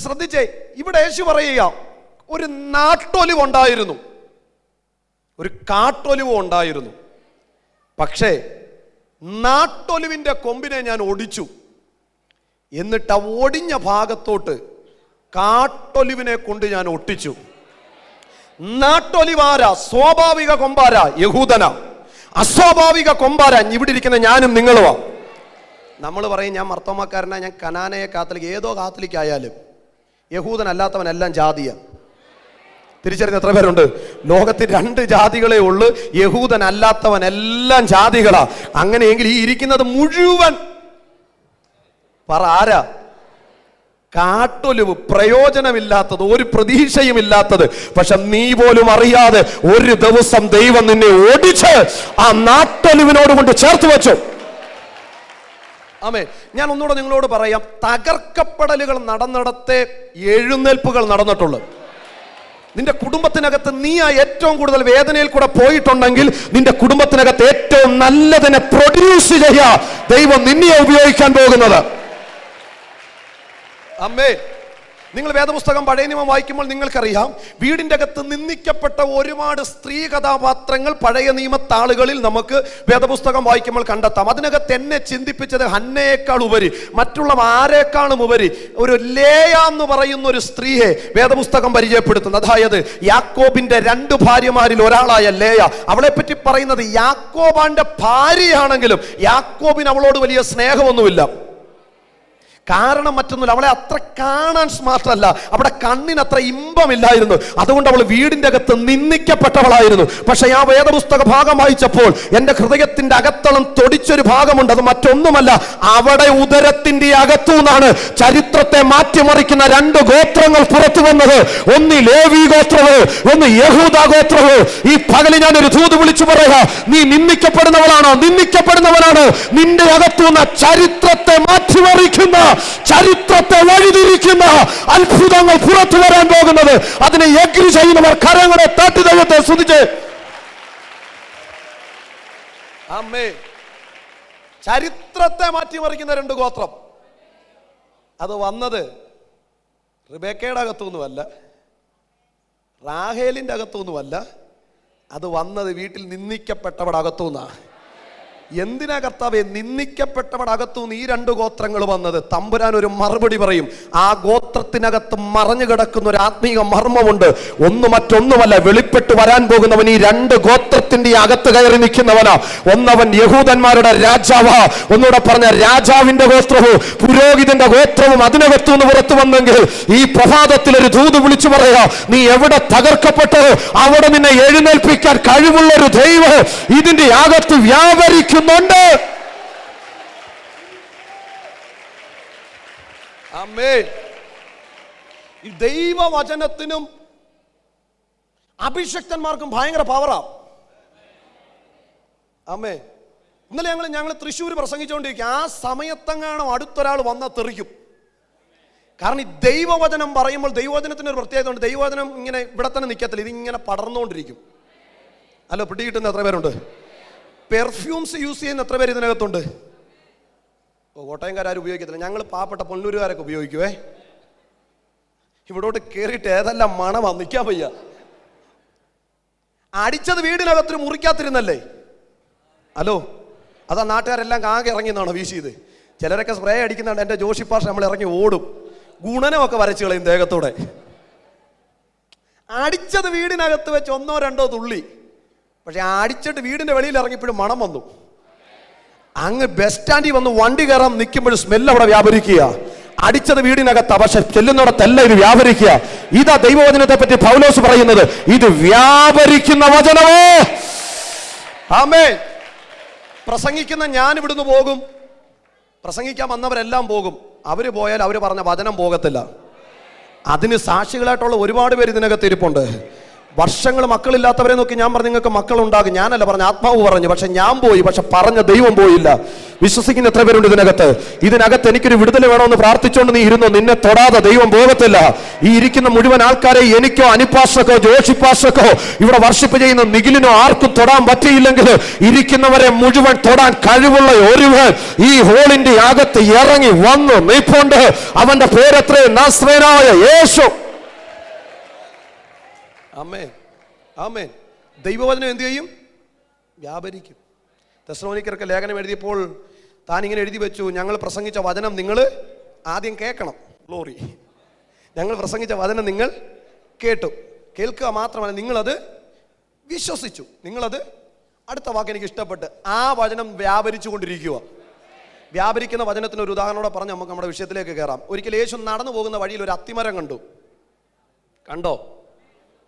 ശ്രദ്ധിച്ചേ, ഇവിടെ യേശു പറയുക, ഒരു നാട്ടൊലിവ് ഉണ്ടായിരുന്നു, ഒരു കാട്ടൊലിവ് ഉണ്ടായിരുന്നു. പക്ഷേ നാട്ടൊലിവിൻ്റെ കൊമ്പിനെ ഞാൻ ഒടിച്ചു. എന്നിട്ട് ആ ഒടിഞ്ഞ ഭാഗത്തോട്ട് കാട്ടൊലിവിനെ കൊണ്ട് ഞാൻ ഒട്ടിച്ചു. നാട്ടൊലിവാരാ? സ്വാഭാവിക കൊമ്പാരാ? യഹൂദനാ. അസ്വാഭാവിക കൊമ്പാരാ? ഇവിടെ ഇരിക്കുന്ന ഞാനും നിങ്ങളുമാ. നമ്മൾ പറയും ഞാൻ മർത്തോമാക്കാരനാ, ഞാൻ കനാനയ കാത്തലിക്. ഏതോ കാത്തലിക് ആയാലും യഹൂദനല്ലാത്തവനെല്ലാം ജാതിയാ. തിരിച്ചറിഞ്ഞ എത്ര പേരുണ്ട്? ലോകത്തിൽ 2 ജാതികളെ ഉള്ളു, യഹൂദനല്ലാത്തവൻ എല്ലാം ജാതികളാ. അങ്ങനെയെങ്കിൽ ഈ ഇരിക്കുന്നത് മുഴുവൻ പറ ആരാ? കാട്ടൊലിവ്, പ്രയോജനമില്ലാത്തത്, ഒരു പ്രതീക്ഷയും ഇല്ലാത്തത്. പക്ഷെ നീ പോലും അറിയാതെ ഒരു ദിവസം ദൈവം നിന്നെ ഓടിച്ച് ആ നാട്ടൊലിവിനോട് കൊണ്ട് ചേർത്ത് വെച്ചു. ആമേൻ. ഞാൻ ഒന്നുകൂടെ നിങ്ങളോട് പറയാം, തകർക്കപ്പെടലുകൾ നടന്നിടത്തെ എഴുന്നേൽപ്പുകൾ നടന്നിട്ടുള്ളൂ. നിന്റെ കുടുംബത്തിനകത്ത് നീ ആ ഏറ്റവും കൂടുതൽ വേദനയിൽ കൂടെ പോയിട്ടുണ്ടെങ്കിൽ നിന്റെ കുടുംബത്തിനകത്ത് ഏറ്റവും നല്ലതിനെ പ്രൊഡ്യൂസ് ചെയ്യാ ദൈവം നിന്നെ ഉപയോഗിക്കാൻ പോകുന്നത്. അമ്മേ, നിങ്ങൾ വേദപുസ്തകം പഴയ നിയമം വായിക്കുമ്പോൾ നിങ്ങൾക്കറിയാം, വീടിൻ്റെ അകത്ത് നിന്ദിക്കപ്പെട്ട ഒരുപാട് സ്ത്രീ കഥാപാത്രങ്ങൾ പഴയ നിയമത്താളുകളിൽ നമുക്ക് വേദപുസ്തകം വായിക്കുമ്പോൾ കണ്ടെത്താം. അതിനകത്ത് എന്നെ ചിന്തിപ്പിച്ചത് ഹന്നയേക്കാൾ ഉപരി, മറ്റുള്ള ആരെക്കാളും ഉപരി ഒരു ലേയ എന്ന് പറയുന്ന ഒരു സ്ത്രീയെ വേദപുസ്തകം പരിചയപ്പെടുത്തുന്നു. അതായത് യാക്കോബിന്റെ 2 ഭാര്യമാരിൽ ഒരാളായ ലേയ. അവളെ പറ്റി പറയുന്നത് യാക്കോബാന്റെ ഭാര്യയാണെങ്കിലും യാക്കോബിന് അവളോട് വലിയ സ്നേഹമൊന്നുമില്ല. കാരണം മറ്റൊന്നുമില്ല, അവളെ അത്ര കാണാൻ സ്മാർട്ടല്ല, അവിടെ കണ്ണിന് അത്ര ഇമ്പമില്ലായിരുന്നു. അതുകൊണ്ട് അവൾ വീടിൻ്റെ അകത്ത് നിന്ദിക്കപ്പെട്ടവളായിരുന്നു. പക്ഷെ ആ വേദപുസ്തക ഭാഗം വായിച്ചപ്പോൾ എൻ്റെ ഹൃദയത്തിന്റെ അകത്തളം തൊടിച്ചൊരു ഭാഗമുണ്ട്. അത് മറ്റൊന്നുമല്ല, അവിടെ ഉദരത്തിന്റെ അകത്തു നിന്നാണ് ചരിത്രത്തെ മാറ്റിമറിക്കുന്ന 2 ഗോത്രങ്ങൾ പുറത്തു വന്നത്. ഒന്ന് ലേവി ഗോത്രവും ഒന്ന് യഹൂദ ഗോത്രവും. ഈ പകല് ഞാനൊരു ദൂത് വിളിച്ചു പറയാ, നീ നിന്ദിക്കപ്പെടുന്നവളാണോ? നിന്ദിക്കപ്പെടുന്നവനാണ്. നിന്റെ അകത്തു നിന്ന് ചരിത്രത്തെ മാറ്റിമറിക്കുന്ന, ചരിത്രത്തെ വഴിതിരിക്കുന്ന അത്ഭുതങ്ങൾ പുറത്തു വരാൻ പോകുന്നത്. അതിനെ എഗ്രി ചെയ്യുന്നവർ കരങ്ങളെ തട്ടി ദൈവത്തെ സ്തുതിച്ച്. അമ്മേ, ചരിത്രത്തെ മാറ്റിമറിക്കുന്ന 2 ഗോത്രം. അത് വന്നത് റിബേക്കയുടെ അകത്തൊന്നുമല്ല, റാഹേലിന്റെ അകത്തൊന്നുമല്ല, അത് വന്നത് വീട്ടിൽ നിന്ദിക്കപ്പെട്ടവരുടെ അകത്തുനിന്നാ. എന്തിനാ കർത്താവേ നിന്ദിക്കപ്പെട്ടവരുടെ അകത്തുനിന്ന് ഈ 2 ഗോത്രങ്ങൾ വന്നത്? തമ്പുരാൻ ഒരു മറുപടി പറയും. ആ ഗോത്രത്തിനകത്ത് മറഞ്ഞു കിടക്കുന്ന ഒരു ആത്മീക മർമ്മമുണ്ട്. മറ്റൊന്നുമല്ല, വെളിപ്പെട്ട് വരാൻ പോകുന്നവൻ ഈ 2 ഗോത്രത്തിന്റെ അകത്ത് കയറി നിൽക്കുന്നവനാ. ഒന്നവൻ യഹൂദന്മാരുടെ രാജാവാ. ഒന്നുകൂടെ പറഞ്ഞ, രാജാവിന്റെ ഗോത്രവും പുരോഹിതന്റെ ഗോത്രവും അതിനകത്തുനിന്ന് പുറത്തു വന്നെങ്കിൽ ഈ പ്രഭാതത്തിൽ ഒരു ദൂത് വിളിച്ചു പറയാ, നീ എവിടെ തകർക്കപ്പെട്ടോ അവിടെ നിന്നെ എഴുന്നേൽപ്പിക്കാൻ കഴിവുള്ള ഒരു ദൈവം ഇതിന്റെ അകത്ത് വ്യാപരിക്കും. ഈ ദൈവവചനത്തിനും അഭിഷക്തന്മാർക്കും ഭയങ്കര പവറാ. അമ്മേ, ഇന്നലെ ഞങ്ങൾ തൃശ്ശൂർ പ്രസംഗിച്ചുകൊണ്ടിരിക്കുക. ആ സമയത്തെങ്ങാനും അടുത്തൊരാൾ വന്നാൽ തെറിക്കും. കാരണം ഈ ദൈവവചനം പറയുമ്പോൾ ദൈവവചനത്തിന് ഒരു പ്രത്യേകത ഉണ്ട്. ദൈവവചനം ഇങ്ങനെ ഇവിടെ തന്നെ നിൽക്കത്തില്ല, ഇതിങ്ങനെ പടർന്നുകൊണ്ടിരിക്കും. അല്ലോ, പിടികിട്ടുന്ന എത്ര പേരുണ്ട്? പെർഫ്യൂംസ് യൂസ് ചെയ്യുന്ന എത്ര പേര് ഇതിനകത്തുണ്ട്? കോട്ടയംകാരും ഉപയോഗിക്കത്തില്ല, ഞങ്ങൾ പാവപ്പെട്ട പൊന്നൂരുകാരൊക്കെ ഉപയോഗിക്കുവേ. ഇവിടോട്ട് കയറിയിട്ട് ഏതെല്ലാം മണമാ, നിൽക്കാൻ വയ്യ. അടിച്ചത് വീടിനകത്തൊരു മുറിക്കാത്തിരുന്നല്ലേ? ഹലോ, അതാ നാട്ടുകാരെല്ലാം ആകെ ഇറങ്ങിയെന്നാണോ വീശിയത്? ചിലരൊക്കെ സ്പ്രേ അടിക്കുന്നുണ്ട്. എൻ്റെ ജോഷിപ്പാഷ നമ്മൾ ഇറങ്ങി ഓടും, ഗുണനമൊക്കെ വരച്ചു കളയും ദേഹത്തോടെ. അടിച്ചത് വീടിനകത്ത് വെച്ച് 1-2 തുള്ളി. പക്ഷെ അടിച്ചിട്ട് വീടിന്റെ വെളിയിൽ ഇറങ്ങിയപ്പോഴും മണം വന്നു. അങ്ങ് ബസ് സ്റ്റാൻഡിൽ വന്ന് വണ്ടി കയറാൻ നിൽക്കുമ്പോഴും സ്മെല്ല് അവിടെ വ്യാപരിക്കുക. അടിച്ചത് വീടിനകത്താ, പക്ഷെ ചെല്ലുന്നിടത്തല്ല ഇത് വ്യാപരിക്കുക. ഇതാ ദൈവവചനത്തെ പറ്റി പൗലോസ് പറയുന്നത്, ഇത് വ്യാപരിക്കുന്ന വചനമോ. ആമേൻ. പ്രസംഗിക്കുന്ന ഞാൻ ഇവിടുന്ന് പോകും, പ്രസംഗിക്കാൻ വന്നവരെല്ലാം പോകും. അവര് പോയാൽ അവര് പറഞ്ഞ വചനം പോകത്തില്ല. അതിന് സാക്ഷികളായിട്ടുള്ള ഒരുപാട് പേര് ഇതിനകത്ത് ഇരിപ്പുണ്ട്. വർഷങ്ങൾ മക്കളില്ലാത്തവരെ നോക്കി ഞാൻ പറഞ്ഞു നിങ്ങൾക്ക് മക്കളുണ്ടാകും. ഞാനല്ല പറഞ്ഞു, ആത്മാവ് പറഞ്ഞു. പക്ഷെ ഞാൻ പോയി, പക്ഷെ പറഞ്ഞ ദൈവം പോയില്ല. വിശ്വസിക്കുന്ന എത്ര പേരുണ്ട് ഇതിനകത്ത് എനിക്കൊരു വിടുതൽ വേണമെന്ന് പ്രാർത്ഥിച്ചുകൊണ്ട് നീ ഇരുന്നോ, നിന്നെ തൊടാതെ ദൈവം പോകത്തില്ല. ഈ ഇരിക്കുന്ന മുഴുവൻ ആൾക്കാരെ എനിക്കോ അനിപ്പാസ്റ്റർക്കോ ജോഷി പാസ്റ്റർക്കോ ഇവിടെ വർഷിപ്പ് ചെയ്യുന്ന നിഖിലിനോ ആർക്കും തൊടാൻ പറ്റിയില്ലെങ്കിൽ ഇരിക്കുന്നവരെ മുഴുവൻ തൊടാൻ കഴിവുള്ള ഒരുവൻ ഈ ഹോളിന്റെ അകത്ത് ഇറങ്ങി വന്നു നിൽപ്പുണ്ട്. അവന്റെ പേരെത്രേ? നസ്രേനായ യേശു. ആമേൻ, ആമേൻ. ദൈവവചനം എന്ത് ചെയ്യും? വ്യാപരിക്കും. തെസ്സലോനിക്കർക്ക് ലേഖനം എഴുതിയപ്പോൾ താൻ ഇങ്ങനെ എഴുതി വെച്ചു, ഞങ്ങൾ പ്രസംഗിച്ച വചനം നിങ്ങൾ ആദ്യം കേൾക്കണം. ഗ്ലോറി. ഞങ്ങൾ പ്രസംഗിച്ച വചനം നിങ്ങൾ കേട്ടു. കേൾക്കുക മാത്രമല്ല, നിങ്ങളത് വിശ്വസിച്ചു. നിങ്ങളത്, അടുത്ത വാക്ക് എനിക്ക് ഇഷ്ടപ്പെട്ട്, ആ വചനം വ്യാപരിച്ചു കൊണ്ടിരിക്കുക. വ്യാപരിക്കുന്ന വചനത്തിന് ഒരു ഉദാഹരണോടെ പറഞ്ഞ് നമുക്ക് നമ്മുടെ വിഷയത്തിലേക്ക് കയറാം. ഒരിക്കൽ യേശു നടന്നു പോകുന്ന വഴിയിൽ ഒരു അത്തിമരം കണ്ടോ?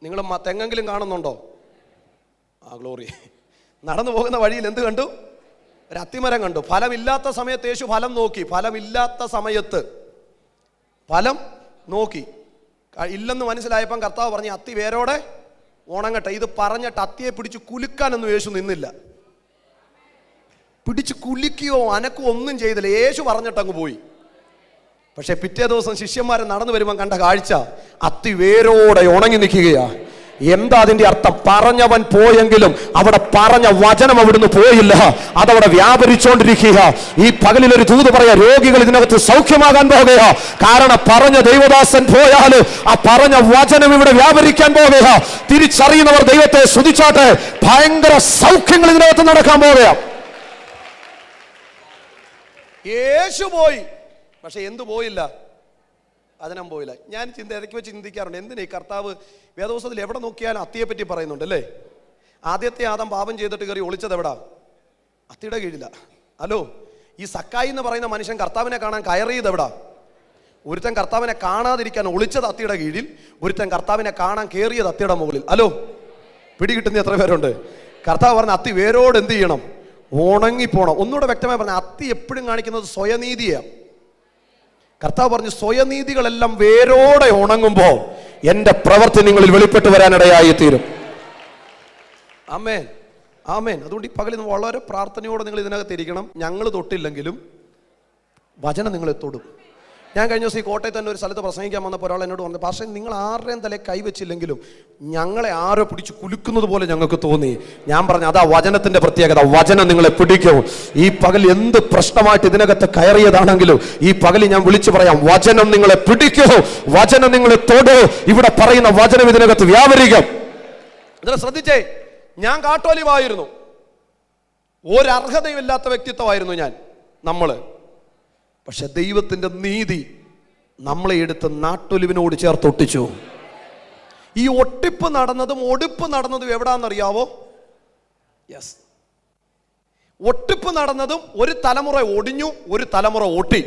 നിങ്ങൾ തെങ്ങെങ്കിലും കാണുന്നുണ്ടോ? ആ ഗ്ലോറി. നടന്നു പോകുന്ന വഴിയിൽ എന്ത് കണ്ടു? ഒരു അത്തിമരം കണ്ടു. ഫലമില്ലാത്ത സമയത്ത് യേശു ഫലം നോക്കി. ഫലമില്ലാത്ത സമയത്ത് ഫലം നോക്കി. ഇല്ലെന്ന് മനസ്സിലായപ്പം കർത്താവ് പറഞ്ഞു, അത്തി വേരോടെ ഉണങ്ങട്ടെ. ഇത് പറഞ്ഞിട്ട് അത്തിയെ പിടിച്ച് കുലുക്കാനൊന്നും യേശു നിന്നില്ല. പിടിച്ച് കുലുക്കുകയോ അനക്കുകയോ ഒന്നും ചെയ്തില്ല. യേശു പറഞ്ഞിട്ടങ്ങ് പോയി. പക്ഷെ പിറ്റേ ദിവസം ശിഷ്യന്മാരെ നടന്നു വരുമ്പോൾ കണ്ട കാഴ്ച, അത്തി വേരോടെ ഉണങ്ങി നിൽക്കുകയാ. എന്താ അതിന്റെ അർത്ഥം? പറഞ്ഞവൻ പോയെങ്കിലും അവിടെ പറഞ്ഞ വചനം അവിടുന്ന് പോയില്ല, അതവിടെ വ്യാപരിച്ചുകൊണ്ടിരിക്കുക. ഈ പകലിലൊരു ദൂത് പറയാ, രോഗികൾ ഇതിനകത്ത് സൗഖ്യമാകാൻ പോകുക. കാരണം പറഞ്ഞ ദൈവദാസൻ പോയാൽ ആ പറഞ്ഞ വചനം ഇവിടെ വ്യാപരിക്കാൻ പോകുക. തിരിച്ചറിയുന്നവർ ദൈവത്തെ സ്തുതിച്ചാട്ടെ. ഭയങ്കര സൗഖ്യങ്ങൾ ഇതിനകത്ത് നടക്കാൻ പോകുക. യേശു പോയി, പക്ഷെ എന്തു പോയില്ല? വചനം പോയില്ല. ഞാൻ ഇടയ്ക്ക് വെച്ച് ചിന്തിക്കാറുണ്ട്, എന്തിനാ ഈ കർത്താവ് വേദപുസ്തകത്തിൽ എവിടെ നോക്കിയാലും അത്തിയെ പറ്റി പറയുന്നുണ്ട് അല്ലേ? ആദ്യത്തെ ആദം പാപം ചെയ്തിട്ട് കയറി ഒളിച്ചത് എവിടാ? അത്തിയുടെ കീഴില. ഹലോ, ഈ സക്കായി എന്ന് പറയുന്ന മനുഷ്യൻ കർത്താവിനെ കാണാൻ കയറിയത് എവിടാ? ഒരുത്തൻ കർത്താവിനെ കാണാതിരിക്കാൻ ഒളിച്ചത് അത്തിയുടെ കീഴിൽ, ഒരുത്തൻ കർത്താവിനെ കാണാൻ കയറിയത് അത്തിയുടെ മുകളിൽ. ഹലോ, പിടികിട്ടുന്ന എത്ര പേരുണ്ട്? കർത്താവ് പറഞ്ഞ അത്തി വേരോട് എന്ത് ചെയ്യണം? ഉണങ്ങിപ്പോണം. ഒന്നുകൂടെ വ്യക്തമായി പറഞ്ഞ, അത്തി എപ്പോഴും കാണിക്കുന്നത് സ്വയനീതിയാണ്. കർത്താവ് പറഞ്ഞു, സ്വയനീതികളെല്ലാം വേരോടെ ഉണങ്ങുമ്പോൾ എന്റെ പ്രവൃത്തി നിങ്ങളിൽ വെളിപ്പെട്ട് വരാനിടയായി തീരും. ആമേൻ, ആമേൻ. അതുകൊണ്ട് ഈ പകലിൽ വളരെ പ്രാർത്ഥനയോടെ നിങ്ങൾ ഇതിനകത്ത് ഇരിക്കണം. ഞങ്ങൾ തൊട്ടില്ലെങ്കിലും വചനം നിങ്ങളെ തൊടും. ഞാൻ കഴിഞ്ഞ ദിവസം ഈ കോട്ടയത്ത് തന്നെ ഒരു സ്ഥലത്ത് പ്രസംഗിക്കാൻ വന്നപ്പോൾ ഒരാൾ എന്നോട് പറഞ്ഞു, പക്ഷേ നിങ്ങൾ ആരുടെയും തലേ കൈവച്ചില്ലെങ്കിലും ഞങ്ങളെ ആരോ പിടിച്ച് കുലുക്കുന്നത് പോലെ ഞങ്ങൾക്ക് തോന്നി. ഞാൻ പറഞ്ഞു, അതാ വചനത്തിന്റെ പ്രത്യേകത. വചനം നിങ്ങളെ പിടിക്കും. ഈ പകൽ എന്ത് പ്രശ്നമായിട്ട് ഇതിനകത്ത് കയറിയതാണെങ്കിലും ഈ പകൽ ഞാൻ വിളിച്ചു പറയാം, വചനം നിങ്ങളെ പിടിക്കൂ, വചനം നിങ്ങളെ തൊടൂ. ഇവിടെ പറയുന്ന വചനം ഇതിനകത്ത് വ്യാപരിക്കും. ഇതിനെ ശ്രദ്ധിച്ചേ, ഞാൻ കാട്ടോലിവായിരുന്നു, ഒരർഹതയുമില്ലാത്ത വ്യക്തിത്വമായിരുന്നു നമ്മള്. പക്ഷെ ദൈവത്തിന്റെ നീതി നമ്മളെ എടുത്ത് നാട്ടൊലിവിനോട് ചേർത്തൊട്ടിച്ചു. ഈ ഒട്ടിപ്പ് നടന്നതും ഒടിപ്പ് നടന്നതും എവിടാന്നറിയാവോ? യെസ്, ഒട്ടിപ്പ് നടന്നതും ഒരു തലമുറ ഒടിഞ്ഞു, ഒരു തലമുറ ഒട്ടി.